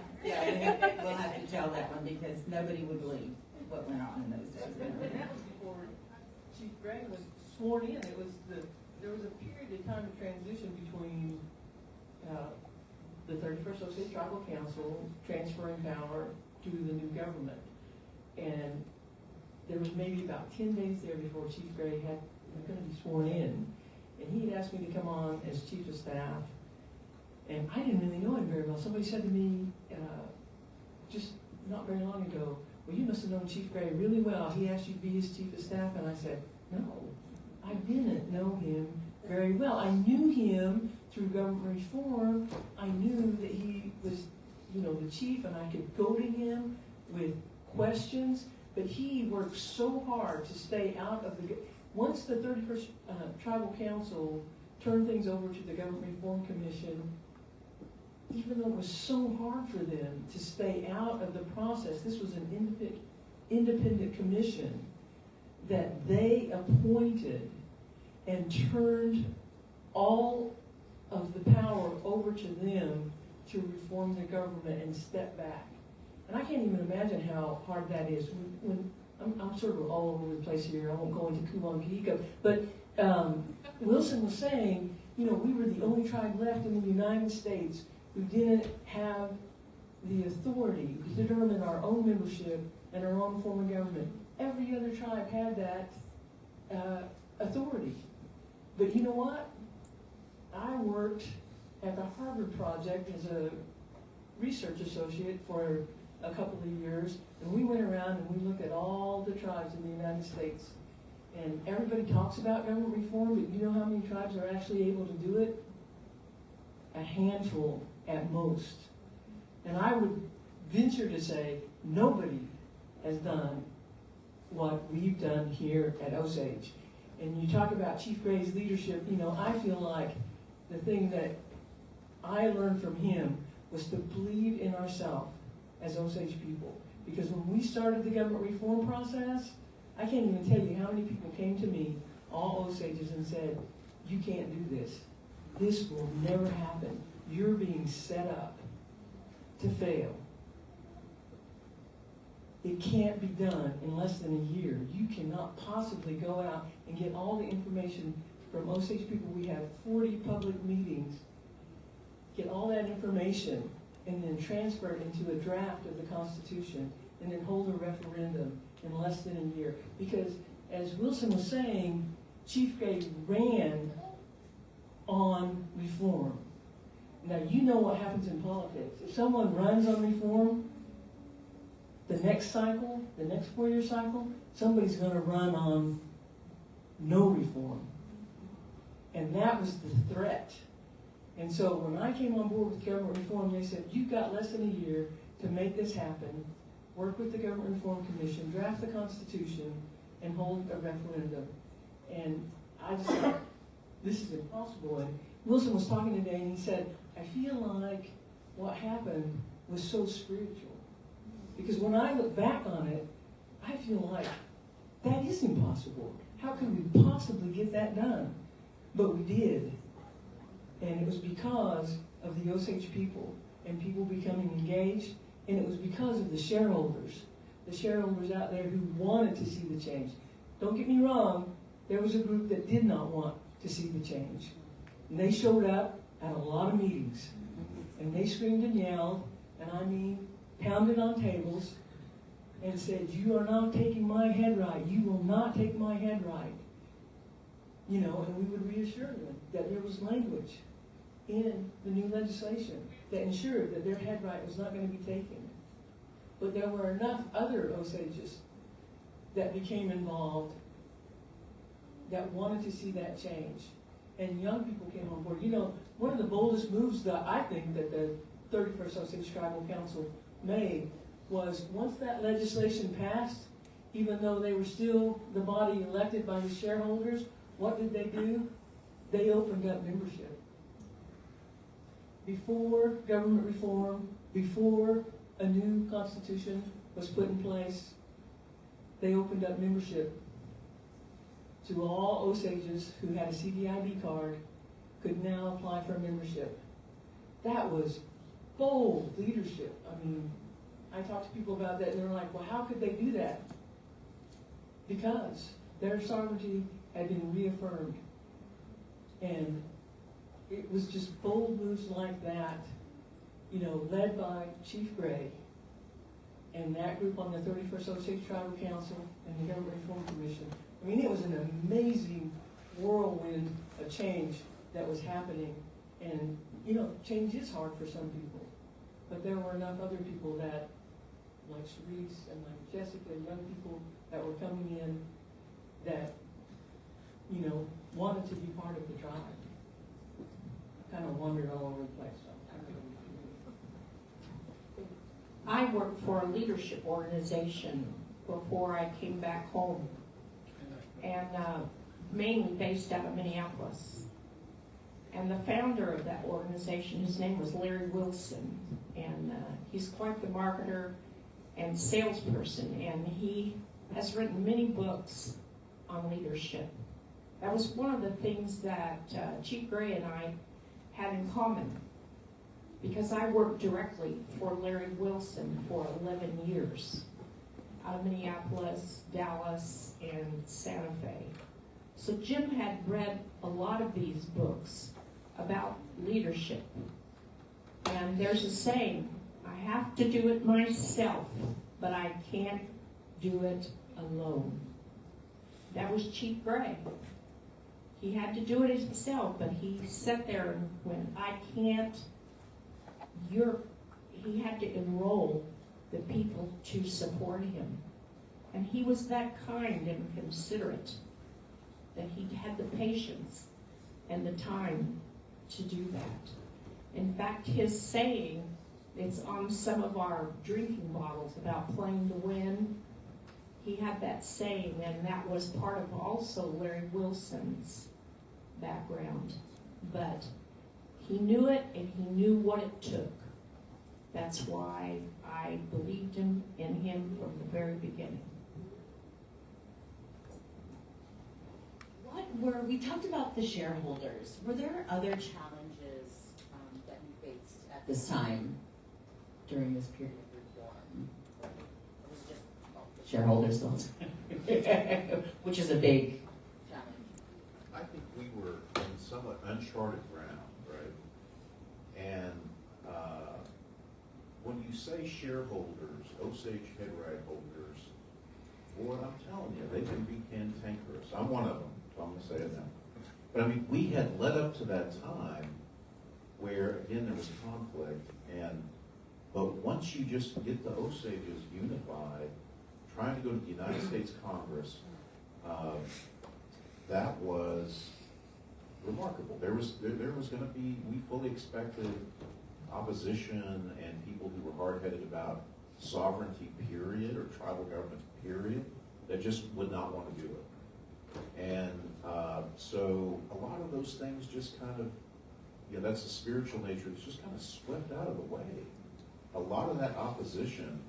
we'll have to tell that one because nobody would believe what went on in those days. Before Chief Gray was sworn in, there was a period of time of transition between the 31st Osage Tribal Council transferring power to the new government. And there was maybe about 10 days there before Chief Gray was going to be sworn in. and he had asked me to come on as chief of staff. And I didn't really know him very well. Somebody said to me just not very long ago, well, you must have known Chief Gray really well. He asked you to be his chief of staff, and I said, no, I didn't know him very well. I knew him through government reform. I knew that he was, the chief, and I could go to him with questions, but he worked so hard to stay out of the... Once the 31st Tribal Council turned things over to the Government Reform Commission, even though it was so hard for them to stay out of the process, this was an independent commission that they appointed and turned all of the power over to them to reform the government and step back. And I can't even imagine how hard that is. When I'm sort of all over the place here. I won't go into Kulan-Kahiko. But Wilson was saying, we were the only tribe left in the United States who didn't have the authority to determine our own membership and our own form of government. Every other tribe had that authority. But you know what? I worked at the Harvard Project as a research associate for a couple of years, and we went around and we looked at all the tribes in the United States. And everybody talks about government reform, but you know how many tribes are actually able to do it? A handful at most. And I would venture to say nobody has done what we've done here at Osage. And you talk about Chief Gray's leadership, I feel like the thing that I learned from him was to believe in ourselves as Osage people. Because when we started the government reform process, I can't even tell you how many people came to me, all Osages, and said, you can't do this. This will never happen. You're being set up to fail. It can't be done in less than a year. You cannot possibly go out and get all the information from Osage people. We have 40 public meetings. Get all that information and then transfer it into a draft of the Constitution and then hold a referendum in less than a year. Because, as Wilson was saying, Chief Gray ran on reform. Now, you know what happens in politics. If someone runs on reform, the next cycle, the next 4-year cycle, somebody's going to run on no reform. And that was the threat. And so when I came on board with government reform, they said, you've got less than a year to make this happen. Work with the Government Reform Commission, draft the Constitution, and hold a referendum. And I just thought, this is impossible. And Wilson was talking today, and he said, I feel like what happened was so spiritual. Because when I look back on it, I feel like that is impossible. How could we possibly get that done? But we did. And it was because of the Osage people and people becoming engaged. And it was because of the shareholders out there who wanted to see the change. Don't get me wrong, there was a group that did not want to see the change. And they showed up at a lot of meetings. And they screamed and yelled, and I mean, pounded on tables, and said, you are not taking my head right. You will not take my head right. And we would reassure them that there was language in the new legislation that ensured that their head right was not going to be taken. But there were enough other Osages that became involved that wanted to see that change. And young people came on board. One of the boldest moves that I think that the 31st Osage Tribal Council made was once that legislation passed, even though they were still the body elected by the shareholders, what did they do? They opened up membership. Before government reform, before a new constitution was put in place, they opened up membership to all Osages who had a CDIB card could now apply for membership. That was bold leadership. I talked to people about that, and they're like, well, how could they do that? Because their sovereignty had been reaffirmed. And it was just bold moves like that, led by Chief Gray and that group on the 31st Osage Tribal Council and the Government Reform Commission. It was an amazing whirlwind of change that was happening. And, change is hard for some people. But there were enough other people that, like Sharice and like Jessica, young people that were coming in that, wanted to be part of the tribe. Kind of wandered all over the place. I worked for a leadership organization before I came back home, and mainly based out of Minneapolis. And the founder of that organization, his name was Larry Wilson, and he's quite the marketer and salesperson, and he has written many books on leadership. That was one of the things that Chief Gray and I had in common, because I worked directly for Larry Wilson for 11 years out of Minneapolis, Dallas, and Santa Fe. So Jim had read a lot of these books about leadership. And there's a saying, I have to do it myself, but I can't do it alone. That was Chief Gray. He had to do it himself, but he sat there and went, I can't, he had to enroll the people to support him. And he was that kind and considerate that he had the patience and the time to do that. In fact, his saying, it's on some of our drinking bottles about playing to win. He had that saying, and that was part of also Larry Wilson's background. But he knew it, and he knew what it took. That's why I believed in him from the very beginning. We talked about the shareholders. Were there other challenges that you faced at this time during this period of reform? Or was it just shareholders, which is a big challenge? I think we were in somewhat uncharted ground, right? And when you say shareholders, Osage head right holders, boy, I'm telling you, they can be cantankerous. I'm one of them, so I'm going to say it now. But I mean, we had led up to that time where, again, there was conflict, but once you just get the Osages unified, trying to go to the United States Congress, that was remarkable. There was going to be, we fully expected opposition and people who were hard-headed about sovereignty, period, or tribal government, period, that just would not want to do it. And so a lot of those things just kind of, that's the spiritual nature that's just kind of swept out of the way. A lot of that opposition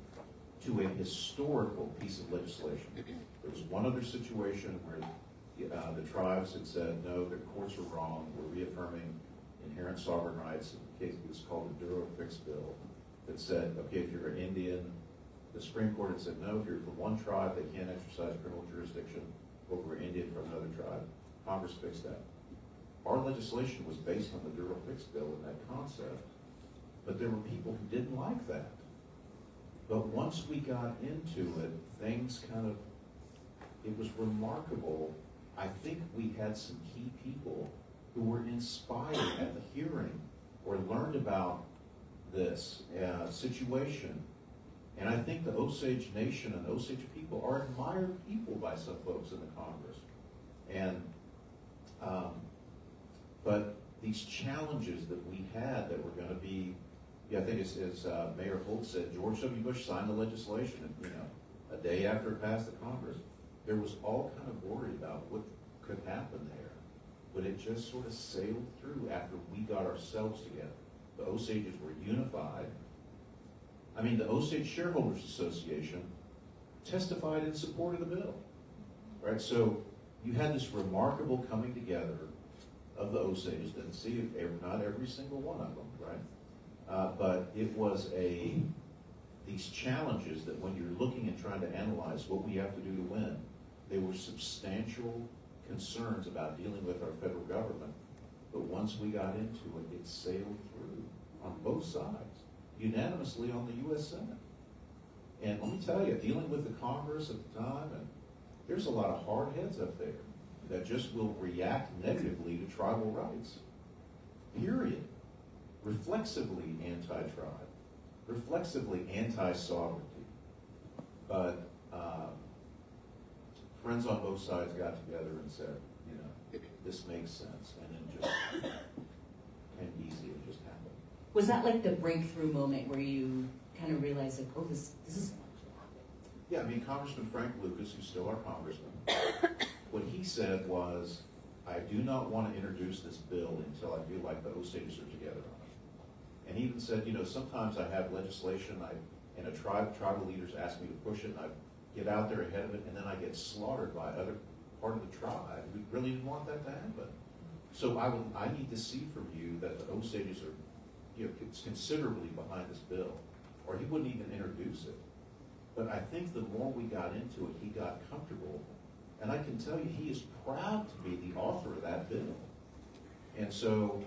to a historical piece of legislation. There was one other situation where the tribes had said, no, the courts are wrong, we're reaffirming inherent sovereign rights. In the case, it was called the Duro Fix Bill, that said, okay, if you're an Indian, the Supreme Court had said, no, if you're from one tribe, they can't exercise criminal jurisdiction over an Indian from another tribe. Congress fixed that. Our legislation was based on the Duro Fix Bill and that concept, but there were people who didn't like that. But once we got into it, things kind of, it was remarkable. I think we had some key people who were inspired at the hearing or learned about this situation. And I think the Osage Nation and Osage people are admired people by some folks in the Congress. And, but these challenges that we had that were going to be, I think as Mayor Holt said, George W. Bush signed the legislation, and, a day after it passed the Congress, there was all kind of worry about what could happen there. But it just sort of sailed through after we got ourselves together. The Osages were unified. I mean, the Osage Shareholders Association testified in support of the bill, right? So you had this remarkable coming together of the Osages. Didn't see not every single one of them, right? But it was these challenges that when you're looking and trying to analyze what we have to do to win, they were substantial concerns about dealing with our federal government. But once we got into it, it sailed through on both sides, unanimously on the U.S. Senate. And let me tell you, dealing with the Congress at the time, and there's a lot of hard heads up there. that just will react negatively to tribal rights. Period. Reflexively anti-tribe, reflexively anti-sovereignty. But friends on both sides got together and said, you know, this makes sense, and then just came easy, it just happened. Was that like the breakthrough moment where you kind of realized, like, oh, this is... Yeah, I mean, Congressman Frank Lucas, who's still our congressman, what he said was, I do not want to introduce this bill until I feel like the Osages are together on it. And he even said, you know, sometimes I have legislation, and tribal leaders ask me to push it, and I get out there ahead of it, and then I get slaughtered by other part of the tribe. We really didn't want that to happen. So I need to see from you that the Osages are, you know, considerably behind this bill, or he wouldn't even introduce it. But I think the more we got into it, he got comfortable. And I can tell you, he is proud to be the author of that bill. And so,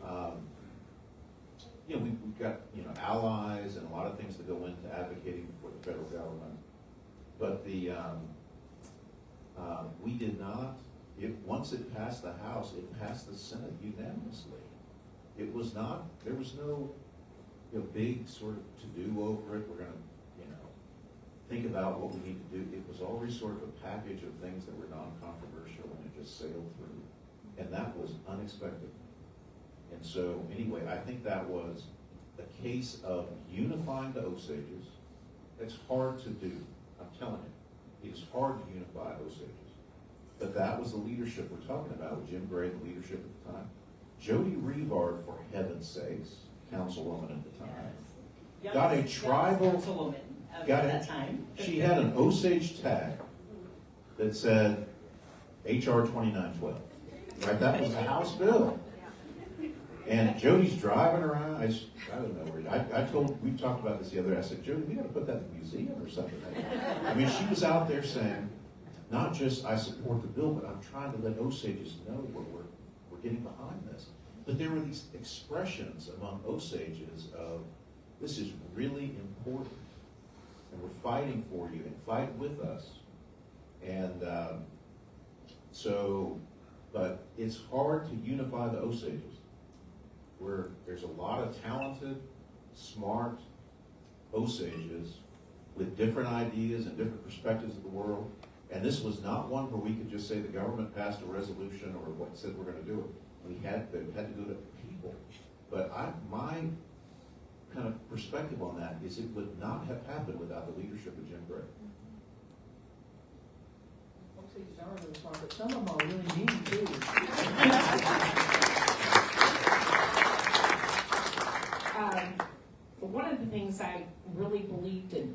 you know, we've got, you know, allies and a lot of things that go into advocating for the federal government. But we did not, once it passed the House, it passed the Senate unanimously. It was not, there was no, you know, big sort of to-do over it. We're going to, you know, think about what we need to do. It was always sort of a package of things that were non-controversial, and it just sailed through. And that was unexpected. And so, anyway, I think that was a case of unifying the Osages. It's hard to do. I'm telling you, it is hard to unify Osages. But that was the leadership we're talking about with Jim Gray, the leadership at the time. Jody Revard, for heaven's sakes, councilwoman at the time, got a tribal councilwoman at that time. She had an Osage tag that said HR 2912. Right, that was the House bill. And Jody's driving around. I don't know where. We talked about this the other day. I said, Jody, we got to put that in the museum or something. I mean, she was out there saying, not just I support the bill, but I'm trying to let Osages know we're getting behind this. But there were these expressions among Osages of, this is really important, and we're fighting for you, and fight with us. And but it's hard to unify the Osages. There's a lot of talented, smart Osages with different ideas and different perspectives of the world. And this was not one where we could just say the government passed a resolution or what said we're going to do it. We had to do it to people. But my kind of perspective on that is it would not have happened without the leadership of Jim Gray. Osages are really smart, but some of them are really mean too. One of the things I really believed in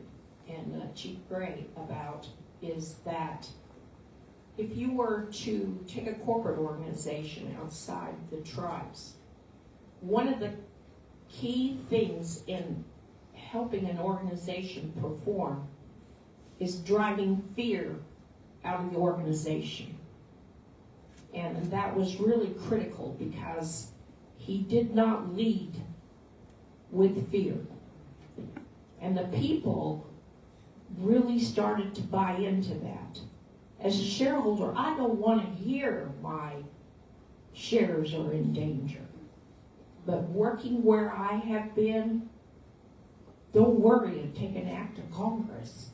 Chief Gray about is that if you were to take a corporate organization outside the tribes, one of the key things in helping an organization perform is driving fear out of the organization. And that was really critical because he did not lead with fear. And the people really started to buy into that. As a shareholder, I don't want to hear my shares are in danger. But working where I have been, don't worry, and take an act of Congress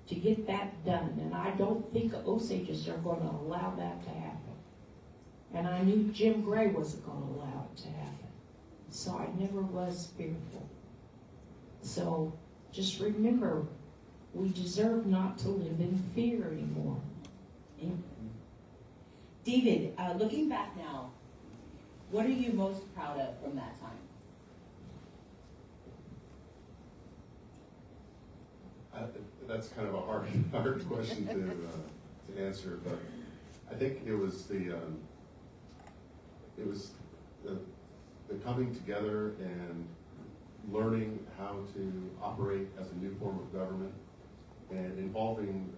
to get that done. And I don't think Osages are going to allow that to happen. And I knew Jim Gray wasn't going to allow it to happen. So I never was fearful. So just remember, we deserve not to live in fear anymore. David, looking back now, what are you most proud of from that time? That's kind of a hard question to answer, but I think it was the coming together and learning how to operate as a new form of government and involving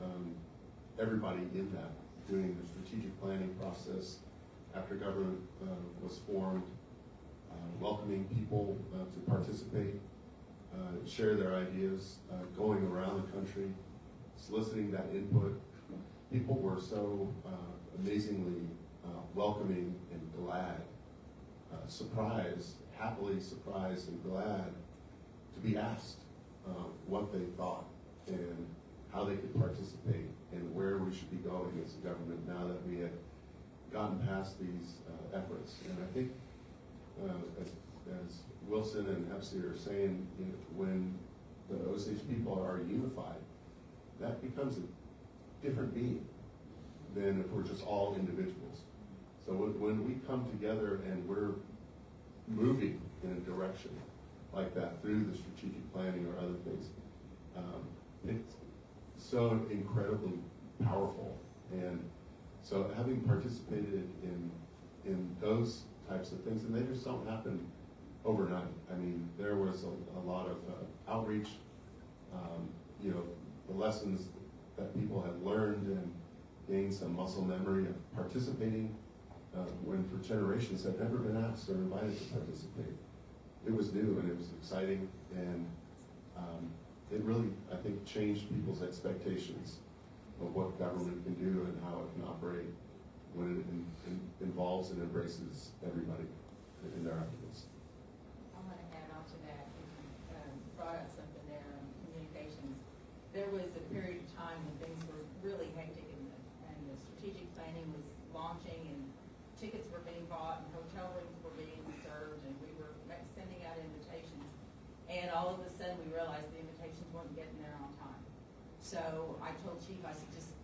everybody in that, doing the strategic planning process after government was formed, welcoming people to participate, share their ideas, going around the country, soliciting that input. People were so amazingly welcoming and glad, surprised, happily surprised and glad to be asked what they thought and how they could participate and where we should be going as a government now that we had gotten past these efforts. And I think, as Wilson and Hepsi are saying, you know, when the Osage people are unified, that becomes a different being than if we're just all individuals. So when we come together and we're moving in a direction like that through the strategic planning or other things, it's so incredibly powerful. And so having participated in those types of things, and they just don't happen overnight. I mean, there was a lot of outreach, you know, the lessons that people had learned and gained some muscle memory of participating when for generations had never been asked or invited to participate. It was new and it was exciting, and it really, I think, changed people's expectations of what government can do and how it can operate when it involves and embraces everybody in their efforts. I want to add on to that. You brought up something there on communications. There was a period of time when things were really hectic and the strategic planning was launching and tickets were being bought and hotel rooms were being reserved and we were sending out invitations. And all of a sudden we realized the invitations weren't getting there on time. So I told Chief, I said, just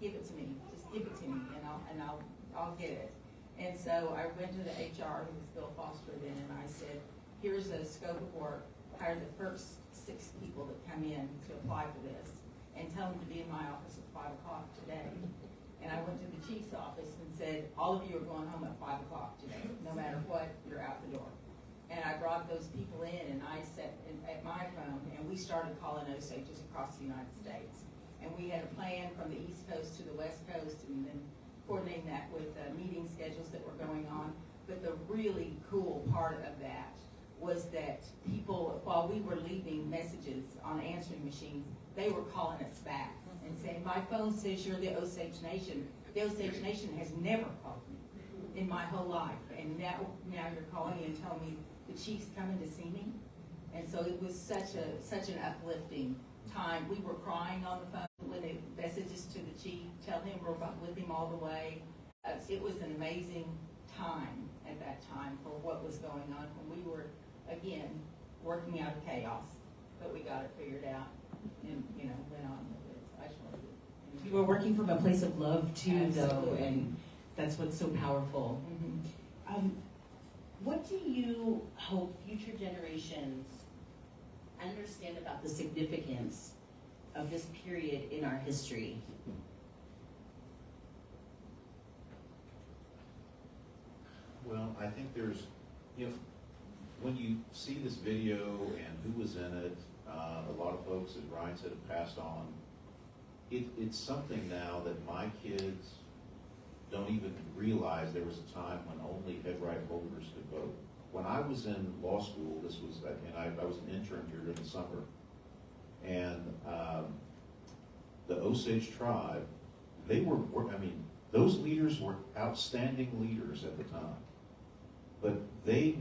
give it to me. Just give it to me and I'll get it. And so I went to the HR, who was Bill Foster then, and I said, here's a scope of work. Hire the first 6 people that come in to apply for this and tell them to be in my office at 5 o'clock today. And I went to the chief's office and said, all of you are going home at 5 o'clock today. No matter what, you're out the door. And I brought those people in and I sat at my phone and we started calling Osages across the United States. And we had a plan from the East Coast to the West Coast and then coordinating that with meeting schedules that were going on. But the really cool part of that was that people, while we were leaving messages on answering machines, they were calling us back and saying, my phone says you're the Osage Nation. The Osage Nation has never called me in my whole life. And now you're calling me and telling me the chief's coming to see me. And so it was such an uplifting time. We were crying on the phone with the messages to the chief, telling him we're with him all the way. It was an amazing time at that time for what was going on when we were, again, working out of chaos. But we got it figured out and, you know, went on with it. I just wanted to. You were working from a place of love too, though, Absolutely. and that's what's so powerful. Mm-hmm. What do you hope future generations understand about the significance of this period in our history? Well, I think there's, you know, when you see this video and who was in it, a lot of folks, as Ryan said, have passed on. It's something now that my kids don't even realize there was a time when only head right holders could vote. When I was in law school, this was, and I was an intern here during the summer, and the Osage tribe, they were, I mean, those leaders were outstanding leaders at the time, but they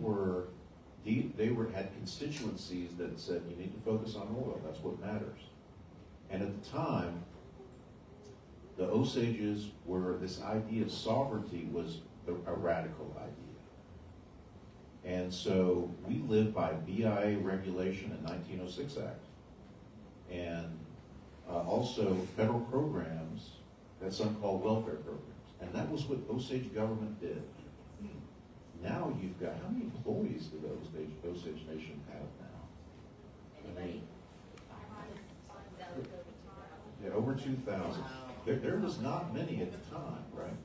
had constituencies that said, you need to focus on oil, that's what matters. And at the time, the Osages were, this idea of sovereignty was a radical idea. And so we lived by BIA regulation and 1906 Act. And also federal programs that some call welfare programs. And that was what Osage government did. Now you've got, how many employees do the Osage Nation have now? Anybody? Yeah, over 2,000. There was not many at the time, right?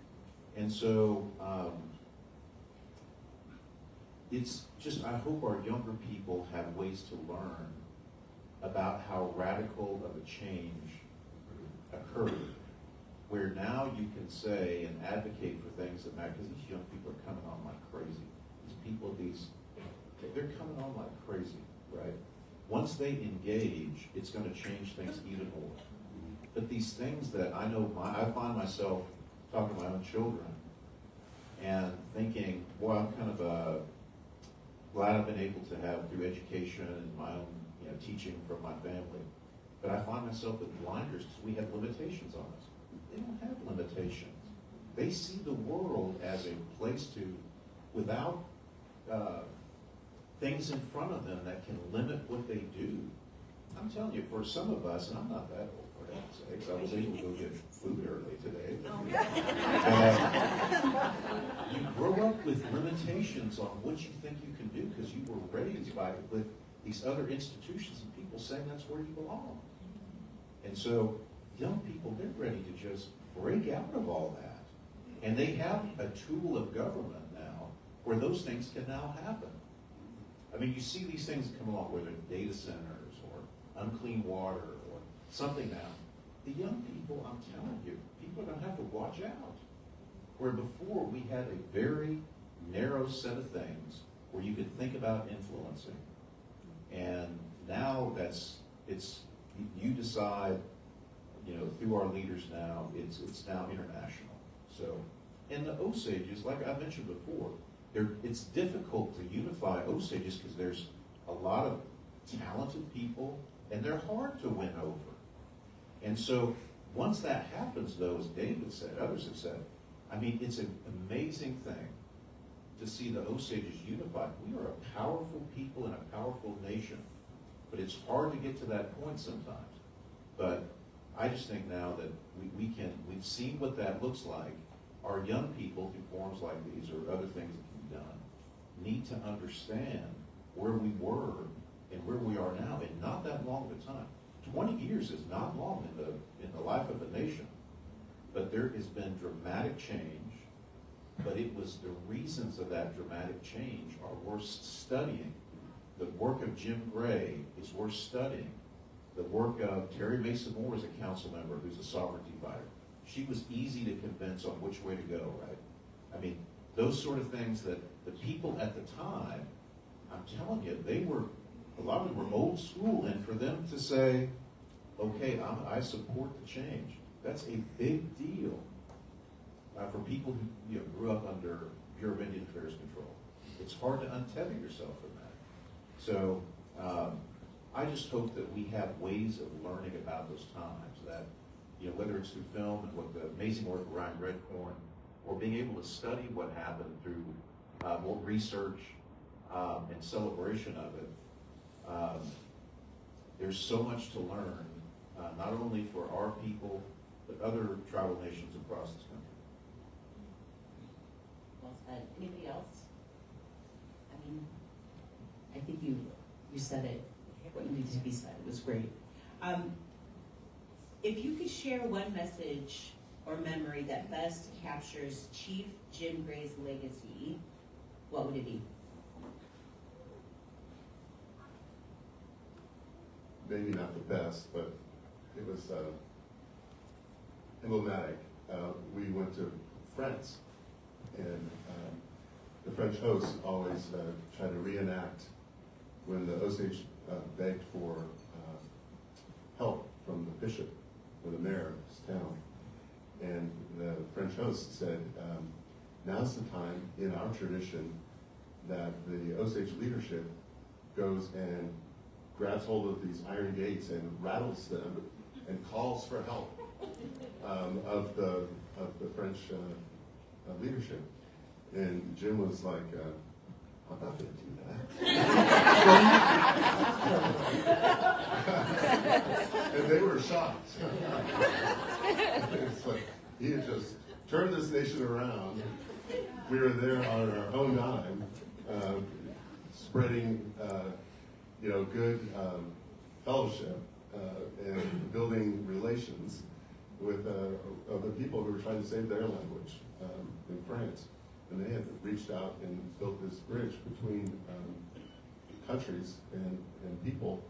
And so it's just, I hope our younger people have ways to learn about how radical of a change occurred, where now you can say and advocate for things that matter, because these young people are coming on like crazy. These people, they're coming on like crazy, right? Once they engage, it's going to change things even more. But these things that I know, I find myself talking to my own children, and thinking, boy, I'm kind of glad I've been able to have, through education and my own teaching from my family, but I find myself with blinders because we have limitations on us. They don't have limitations. They see the world as a place to, without things in front of them that can limit what they do. I'm telling you, for some of us, and I'm not that old, for God's sakes, I was able to go get food early today. You grow up with limitations on what you think you can do because you were raised with these other institutions and people saying that's where you belong. And so young people, they're ready to just break out of all that. And they have a tool of government now where those things can now happen. I mean, you see these things that come along, whether data centers or unclean water or something now. The young people, I'm telling you, people are going to have to watch out. Where before we had a very narrow set of things where you could think about influencing. And now you decide, through our leaders now, it's now international. So, and the Osages, like I mentioned before, it's difficult to unify Osages because there's a lot of talented people and they're hard to win over. And so once that happens, though, as David said, others have said, I mean, it's an amazing thing to see the Osages unified. We are a powerful people and a powerful nation, but it's hard to get to that point sometimes. But I just think now that we've seen what that looks like. Our young people through forums like these or other things that can be done need to understand where we were and where we are now in not that long of a time. 20 years is not long in the life of a nation, but there has been dramatic change. But it was the reasons of that dramatic change are worth studying. The work of Jim Gray is worth studying. The work of Terry Mason Moore as a council member who's a sovereignty fighter. She was easy to convince on which way to go, right? I mean, those sort of things that the people at the time, I'm telling you, a lot of them were old school, and for them to say, okay, I support the change, that's a big deal for people who grew up under Bureau of Indian Affairs control. It's hard to untether yourself from that. So I just hope that we have ways of learning about those times that, whether it's through film and what the amazing work of Ryan RedCorn, or being able to study what happened through more research and celebration of it. There's so much to learn, not only for our people, but other tribal nations across this country. Well said. Anybody else? I mean, I think you said it, what needed to be said. It was great. If you could share one message or memory that best captures Chief Jim Gray's legacy, what would it be? Maybe not the best, but it was emblematic. We went to France, and the French hosts always try to reenact when the Osage begged for help from the bishop or the mayor of this town. And the French host said, now's the time in our tradition that the Osage leadership goes and grabs hold of these iron gates and rattles them and calls for help of the French leadership. And Jim was like, I'm not going to do that. And they were shocked. It's like he had just turned this nation around. We were there on our own dime, spreading good fellowship and building relations with other people who were trying to save their language in France. And they had reached out and built this bridge between countries and people,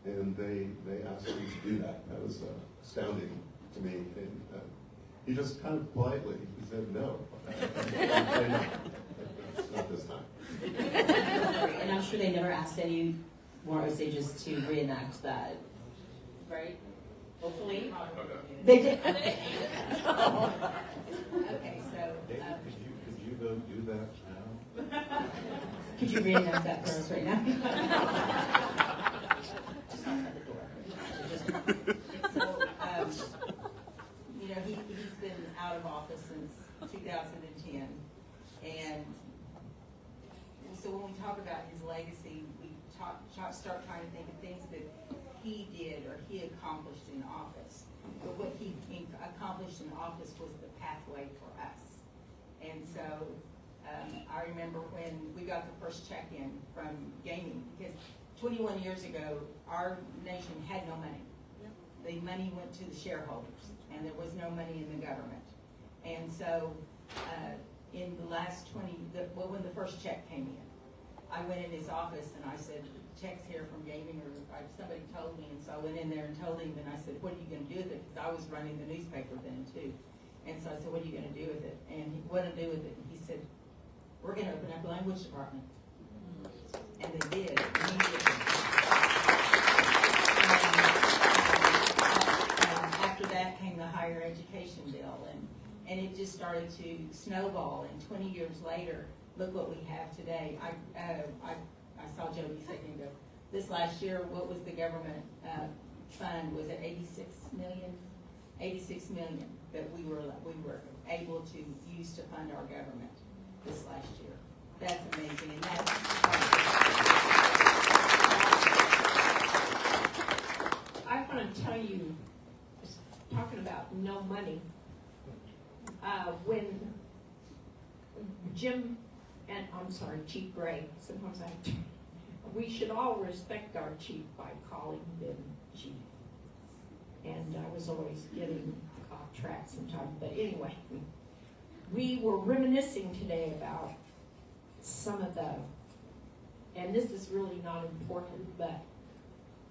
and they asked him to do that. That was astounding to me. And he just kind of politely said no. Not this time. And I'm sure they never asked any more Osages to reenact that, right? Hopefully. They did. Okay, so. Could you go do that now? Could you reenact that for us right now? Just outside the door. So, you know, he's been out of office since 2010, and so when we talk about his legacy, we start trying to think of things that he did or he accomplished in office. But what he accomplished in office was the pathway for us. And so I remember when we got the first check-in from gaming, because 21 years ago, our nation had no money. The money went to the shareholders, and there was no money in the government. And so in the last when the first check came in, I went in his office and I said, check's here from gaming, or somebody told me, and so I went in there and told him, and I said, what are you going to do with it? Because I was running the newspaper then too. And so I said, what are you going to do with it? And what to do with it? And he said, we're going to open up a language department. And they did immediately. After that came the higher education bill, and it just started to snowball. And 20 years later, look what we have today. I saw Jody a second ago. This last year, what was the government fund? Was it 86 million? 86 million that we were able to use to fund our government this last year. That's amazing, and that's I want to tell you, talking about no money, when Jim and Chief Gray, sometimes we should all respect our chief by calling them chief. And I was always getting off track sometimes, but anyway, we were reminiscing today about some of the, and this is really not important, but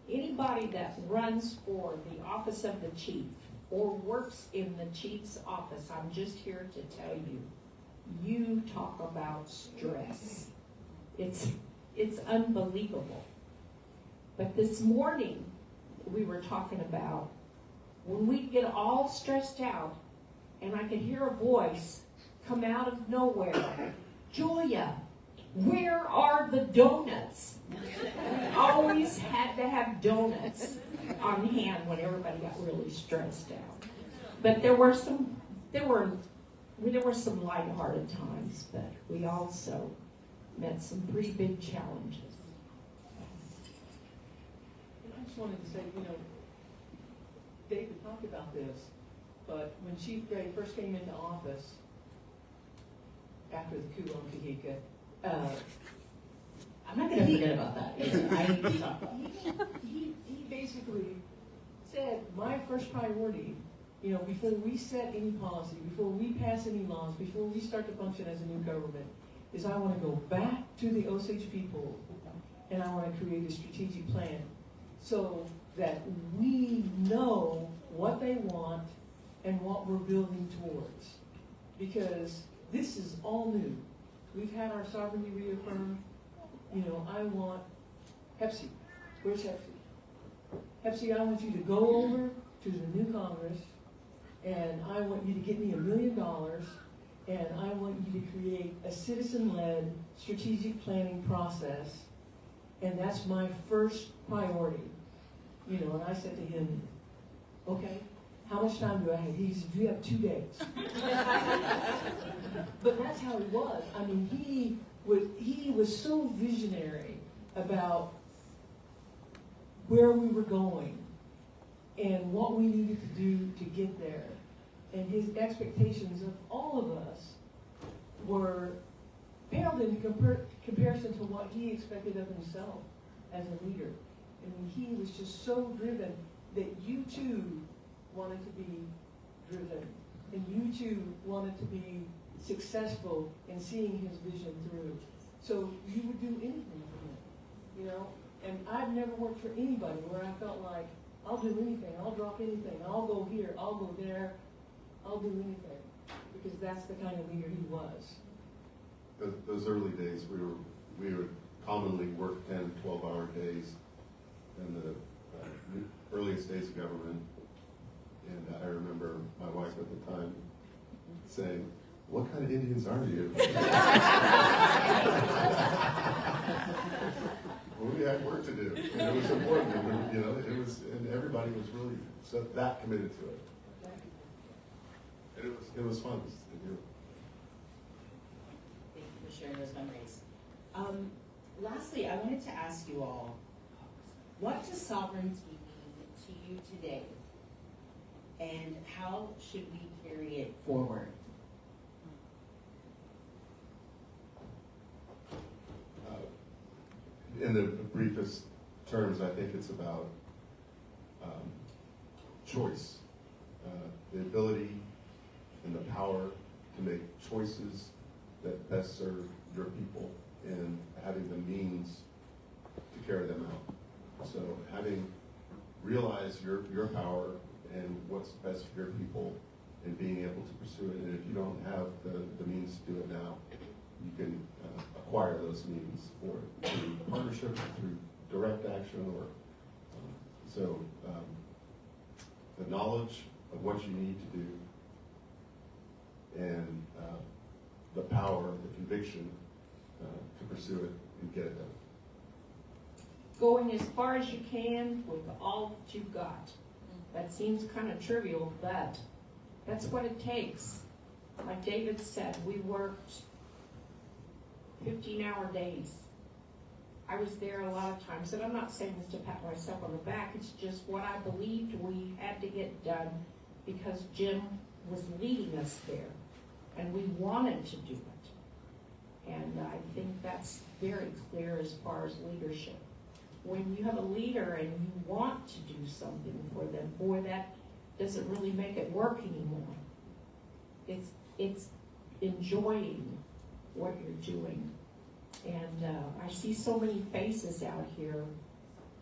anybody that runs for the office of the chief or works in the chief's office, I'm just here to tell you, you talk about stress. It's unbelievable. But this morning, we were talking about when we get all stressed out, and I could hear a voice come out of nowhere, Joya, where are the donuts? We always had to have donuts on hand when everybody got really stressed out. But there were some lighthearted times, but we also met some pretty big challenges. And I just wanted to say, David talked about this, but when Chief Gray first came into office, after the coup on Pawhuska, I'm not going to forget about that. I need to talk about it. He basically said, my first priority, before we set any policy, before we pass any laws, before we start to function as a new government, is I want to go back to the Osage people and I want to create a strategic plan so that we know what they want and what we're building towards. Because this is all new. We've had our sovereignty reaffirmed. I want Hepsi. Where's Hepsi? Hepsi, I want you to go over to the new Congress, and I want you to get me $1 million, and I want you to create a citizen-led strategic planning process, and that's my first priority. And I said to him, okay, how much time do I have? He said, you have 2 days. But that's how he was. I mean, he was so visionary about where we were going and what we needed to do to get there. And his expectations of all of us were paled in comparison to what he expected of himself as a leader. I mean, he was just so driven that you too wanted to be driven, and you too wanted to be successful in seeing his vision through. So you would do anything for him, And I've never worked for anybody where I felt like, I'll do anything, I'll drop anything, I'll go here, I'll go there, I'll do anything, because that's the kind of leader he was. Those early days, we would commonly work 10, 12-hour days in the earliest days of government. And I remember my wife at the time saying, what kind of Indians are you? Well, we had work to do, and it was important, and, you know, and everybody was really that committed to it. And it was fun to do. Thank you for sharing those memories. Lastly, I wanted to ask you all, what does sovereignty mean to you today? And how should we carry it forward? In the briefest terms, I think it's about choice, the ability and the power to make choices that best serve your people, and having the means to carry them out. So having realized your power and what's best for your people, and being able to pursue it. And if you don't have the means to do it now, you can acquire those means through partnership, through direct action, or the knowledge of what you need to do, and the power, the conviction to pursue it and get it done. Going as far as you can with all that you've got. That seems kind of trivial, but that's what it takes. Like David said, we worked 15-hour days. I was there a lot of times, and I'm not saying this to pat myself on the back, it's just what I believed we had to get done because Jim was leading us there, and we wanted to do it. And I think that's very clear as far as leadership. When you have a leader and you want to do something for them, boy, that doesn't really make it work anymore. It's enjoying what you're doing. And I see so many faces out here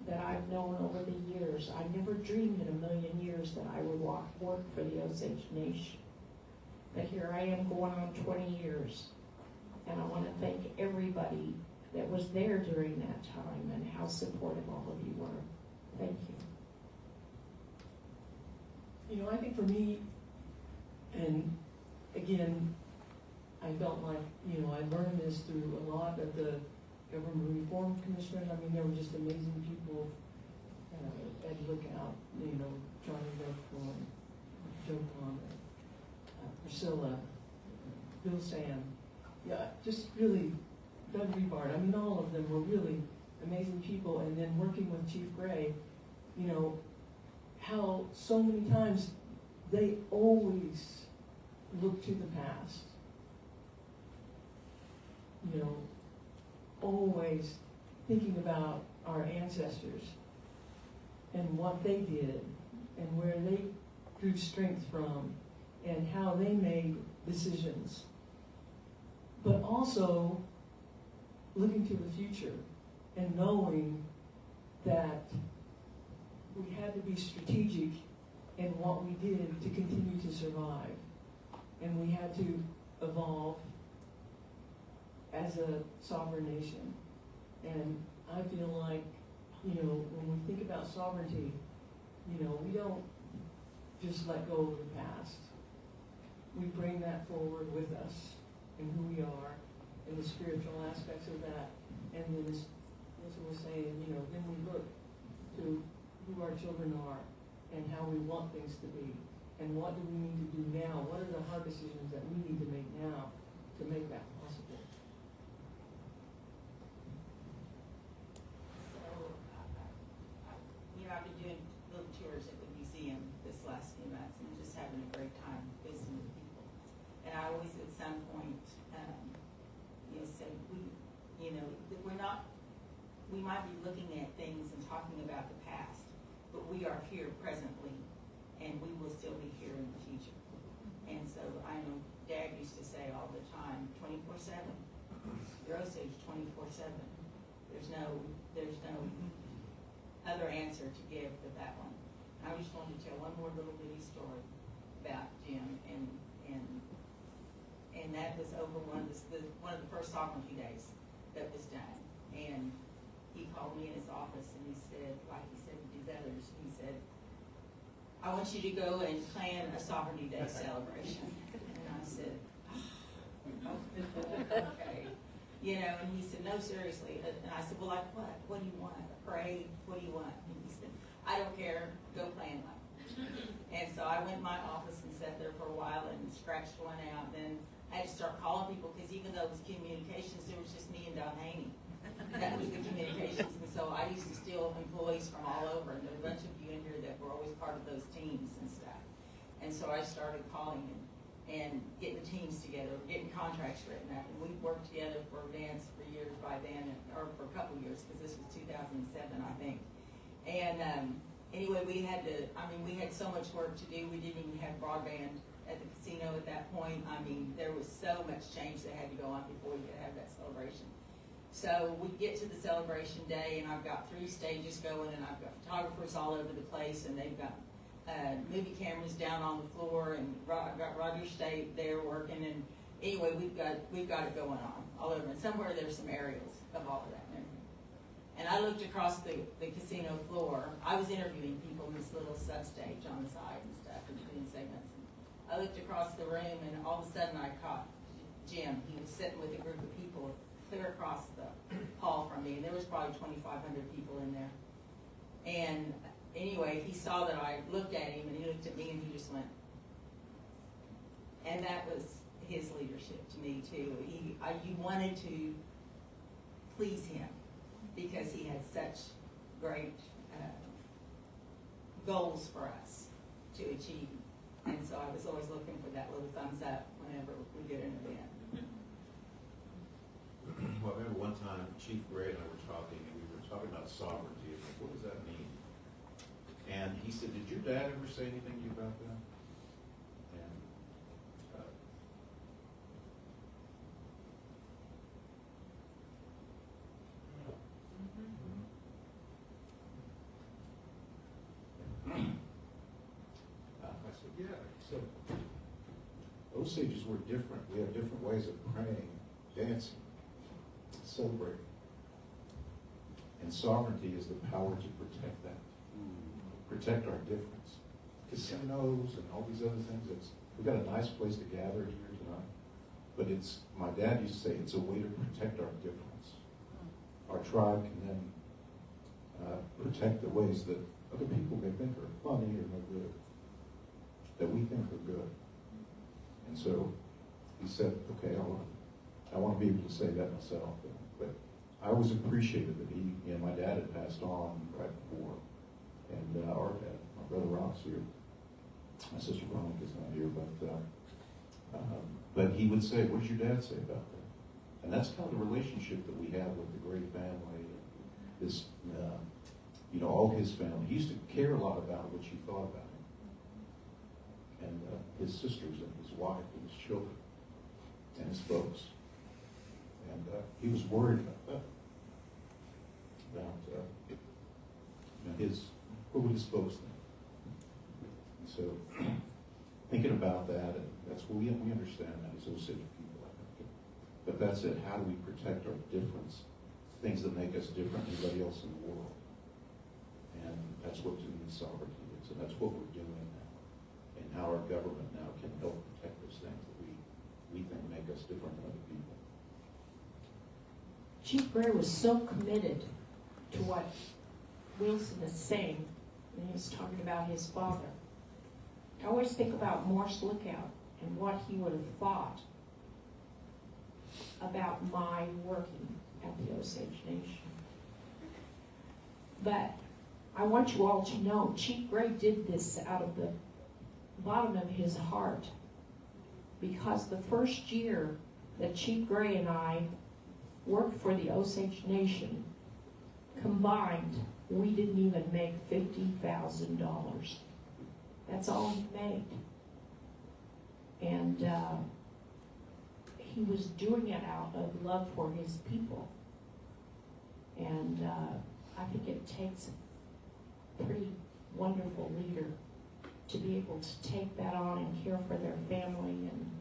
that I've known over the years. I never dreamed in a million years that I would work for the Osage Nation. But here I am going on 20 years. And I want to thank everybody that was there during that time and how supportive all of you were. Thank you. You know, I think for me, and again, I felt like, you know, I learned this through a lot of the Government Reform Commissioners. I mean, there were just amazing people. Ed Lookout, you know, Johnny RedCorn, Joe Conrad, Priscilla, Bill Sam. Yeah, just really, Doug Rebard. I mean, all of them were really amazing people. And then working with Chief Gray, you know, how so many times they always look to the past. You know, always thinking about our ancestors and what they did and where they drew strength from and how they made decisions. But also looking to the future and knowing that we had to be strategic in what we did to continue to survive. And we had to evolve as a sovereign nation. And I feel like, you know, when we think about sovereignty, you know, we don't just let go of the past. We bring that forward with us and who we are and the spiritual aspects of that. And then, as Wilson was saying, you know, then we look to who our children are and how we want things to be. And what do we need to do now? What are the hard decisions that we need to make now to make that possible? You know, I've been doing little tours at the museum this last few months and just having a great time visiting with people. And I always, at some point, you know, say we might be looking at things and talking about the past, but we are here presently, and we will still be here in the future. And so I know Dad used to say all the time, 24/7. You're Osage 24/7. There's no other answer to give but that one. I just wanted to tell one more little bitty story about Jim, and that was over one of the first sovereignty days that was done. And he called me in his office and he said, like he said to these others, he said, I want you to go and plan a sovereignty day celebration. And I said, Okay. You know, and he said, no, seriously. And I said, well, like what? What do you want? A parade? What do you want? And he said, I don't care. Go plan one. And so I went in my office and sat there for a while and scratched one out. Then I had to start calling people because even though it was communications, there was just me and Don Haney. That was the communications. And so I used to steal employees from all over. And there were a bunch of you in here that were always part of those teams and stuff. And so I started calling and getting the teams together, getting contracts written up. And we worked together for events for years by then, or for a couple years, because this was 2007, I think. And anyway, we had so much work to do. We didn't even have broadband at the casino at that point. I mean, there was so much change that had to go on before we could have that celebration. So we get to the celebration day, and I've got 3 stages going, and I've got photographers all over the place, and they've got movie cameras down on the floor, and I've got Roger State there working, and anyway, we've got it going on all over. And somewhere there's some aerials of all of that and everything. And I looked across the casino floor. I was interviewing people in this little sub-stage on the side and stuff, in between segments. And I looked across the room, and all of a sudden I caught Jim. He was sitting with a group of people clear across the hall from me, and there was probably 2,500 people in there. And anyway, he saw that I looked at him, and he looked at me, and he just went. And that was his leadership to me too. You wanted to please him because he had such great goals for us to achieve. And so I was always looking for that little thumbs up whenever we did an event. Well, I remember one time Chief Gray and I were talking, and we were talking about sovereignty. And what does that mean? And he said, did your dad ever say anything to you about that? And I said, yeah. So Osages were different. We have different ways of praying, dancing, celebrating. And sovereignty is the power to protect that. Protect our difference. Casinos and all these other things, we've got a nice place to gather here tonight. But my dad used to say, it's a way to protect our difference. Our tribe can then protect the ways that other people may think are funny or no good, that we think are good. And so he said, okay, I want to be able to say that myself. But I always appreciated that my dad had passed on right before. And our dad, my brother Ross here, my sister Veronica's not here, but he would say, what did your dad say about that? And that's kind of the relationship that we have with the Gray family. This, all his family. He used to care a lot about what you thought about him. And his sisters and his wife and his children and his folks. And he was worried about that. What would his folks think? And so, thinking about that, and that's what we understand that as Osage people, I think. But that's it. How do we protect our difference? Things that make us different than anybody else in the world. And that's what to me sovereignty is. And that's what we're doing now. And how our government now can help protect those things that we think make us different than other people. Chief Gray was so committed to what Wilson is saying when he was talking about his father. I always think about Morse Lookout and what he would have thought about my working at the Osage Nation. But I want you all to know Chief Gray did this out of the bottom of his heart, because the first year that Chief Gray and I worked for the Osage Nation, combined, we didn't even make $50,000. That's all he made. And he was doing it out of love for his people. And I think it takes a pretty wonderful leader to be able to take that on and care for their family and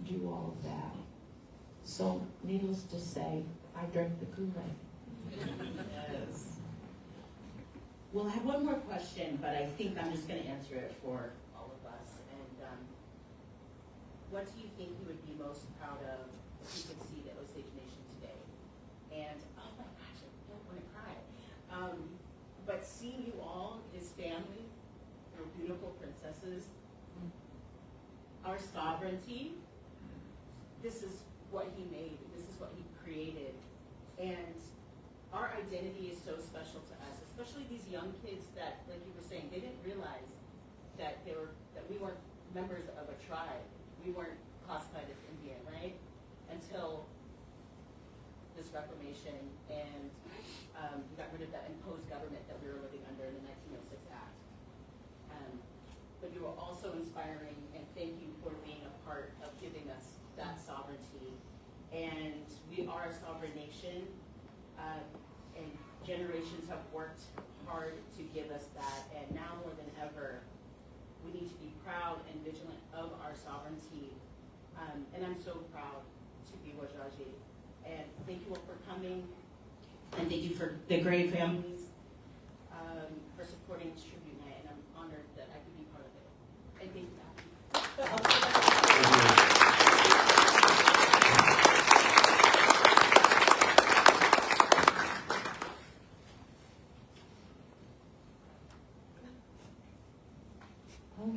do all of that. So, needless to say, I drank the Kool-Aid. Yes. We'll have one more question, but I think I'm just going to answer it for all of us. And what do you think you would be most proud of if you could see the Osage Nation today? And, oh my gosh, I don't want to cry. But seeing you all, his family, your beautiful princesses, our sovereignty, this is what he made, this is what he created. And our identity is so special to us, especially these young kids that, like you were saying, they didn't realize that we weren't members of a tribe. We weren't classified as Indian, right? Until this Reformation and we got rid of that imposed government that we were living under in the 1906 Act. But you were also inspiring, and thank you for being a part of giving us that sovereignty. And we are a sovereign nation, and generations have worked hard to give us that, and now more than ever, we need to be proud and vigilant of our sovereignty. And I'm so proud to be Wajaji. And thank you all for coming, and thank you for the Gray families for supporting this tribute night, and I'm honored that I could be part of it. And thank you,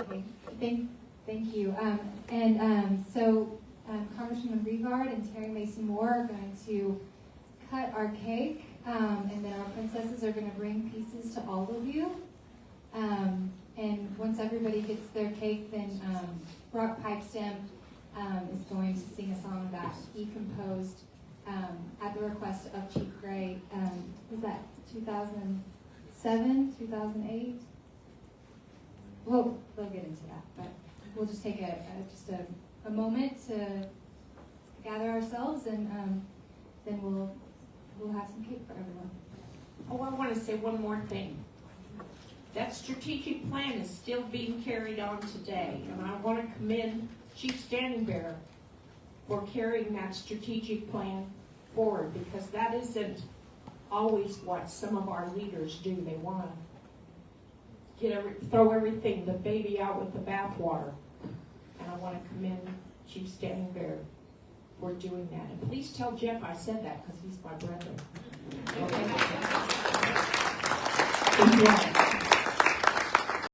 Okay, thank you. Congresswoman Regard and Terry Mason Moore are going to cut our cake, and then our princesses are going to bring pieces to all of you. And once everybody gets their cake, then Brock Pipestem is going to sing a song that he composed at the request of Chief Gray. Was that 2007, 2008? We'll get into that, but we'll just take a moment to gather ourselves, and then we'll have some cake for everyone. Oh, I want to say one more thing. That strategic plan is still being carried on today, and I want to commend Chief Standing Bearer for carrying that strategic plan forward, because that isn't always what some of our leaders do. They want to throw everything, the baby out with the bathwater. And I want to commend Chief Standing Bearer for doing that. And please tell Jeff I said that, because he's my brother. Okay?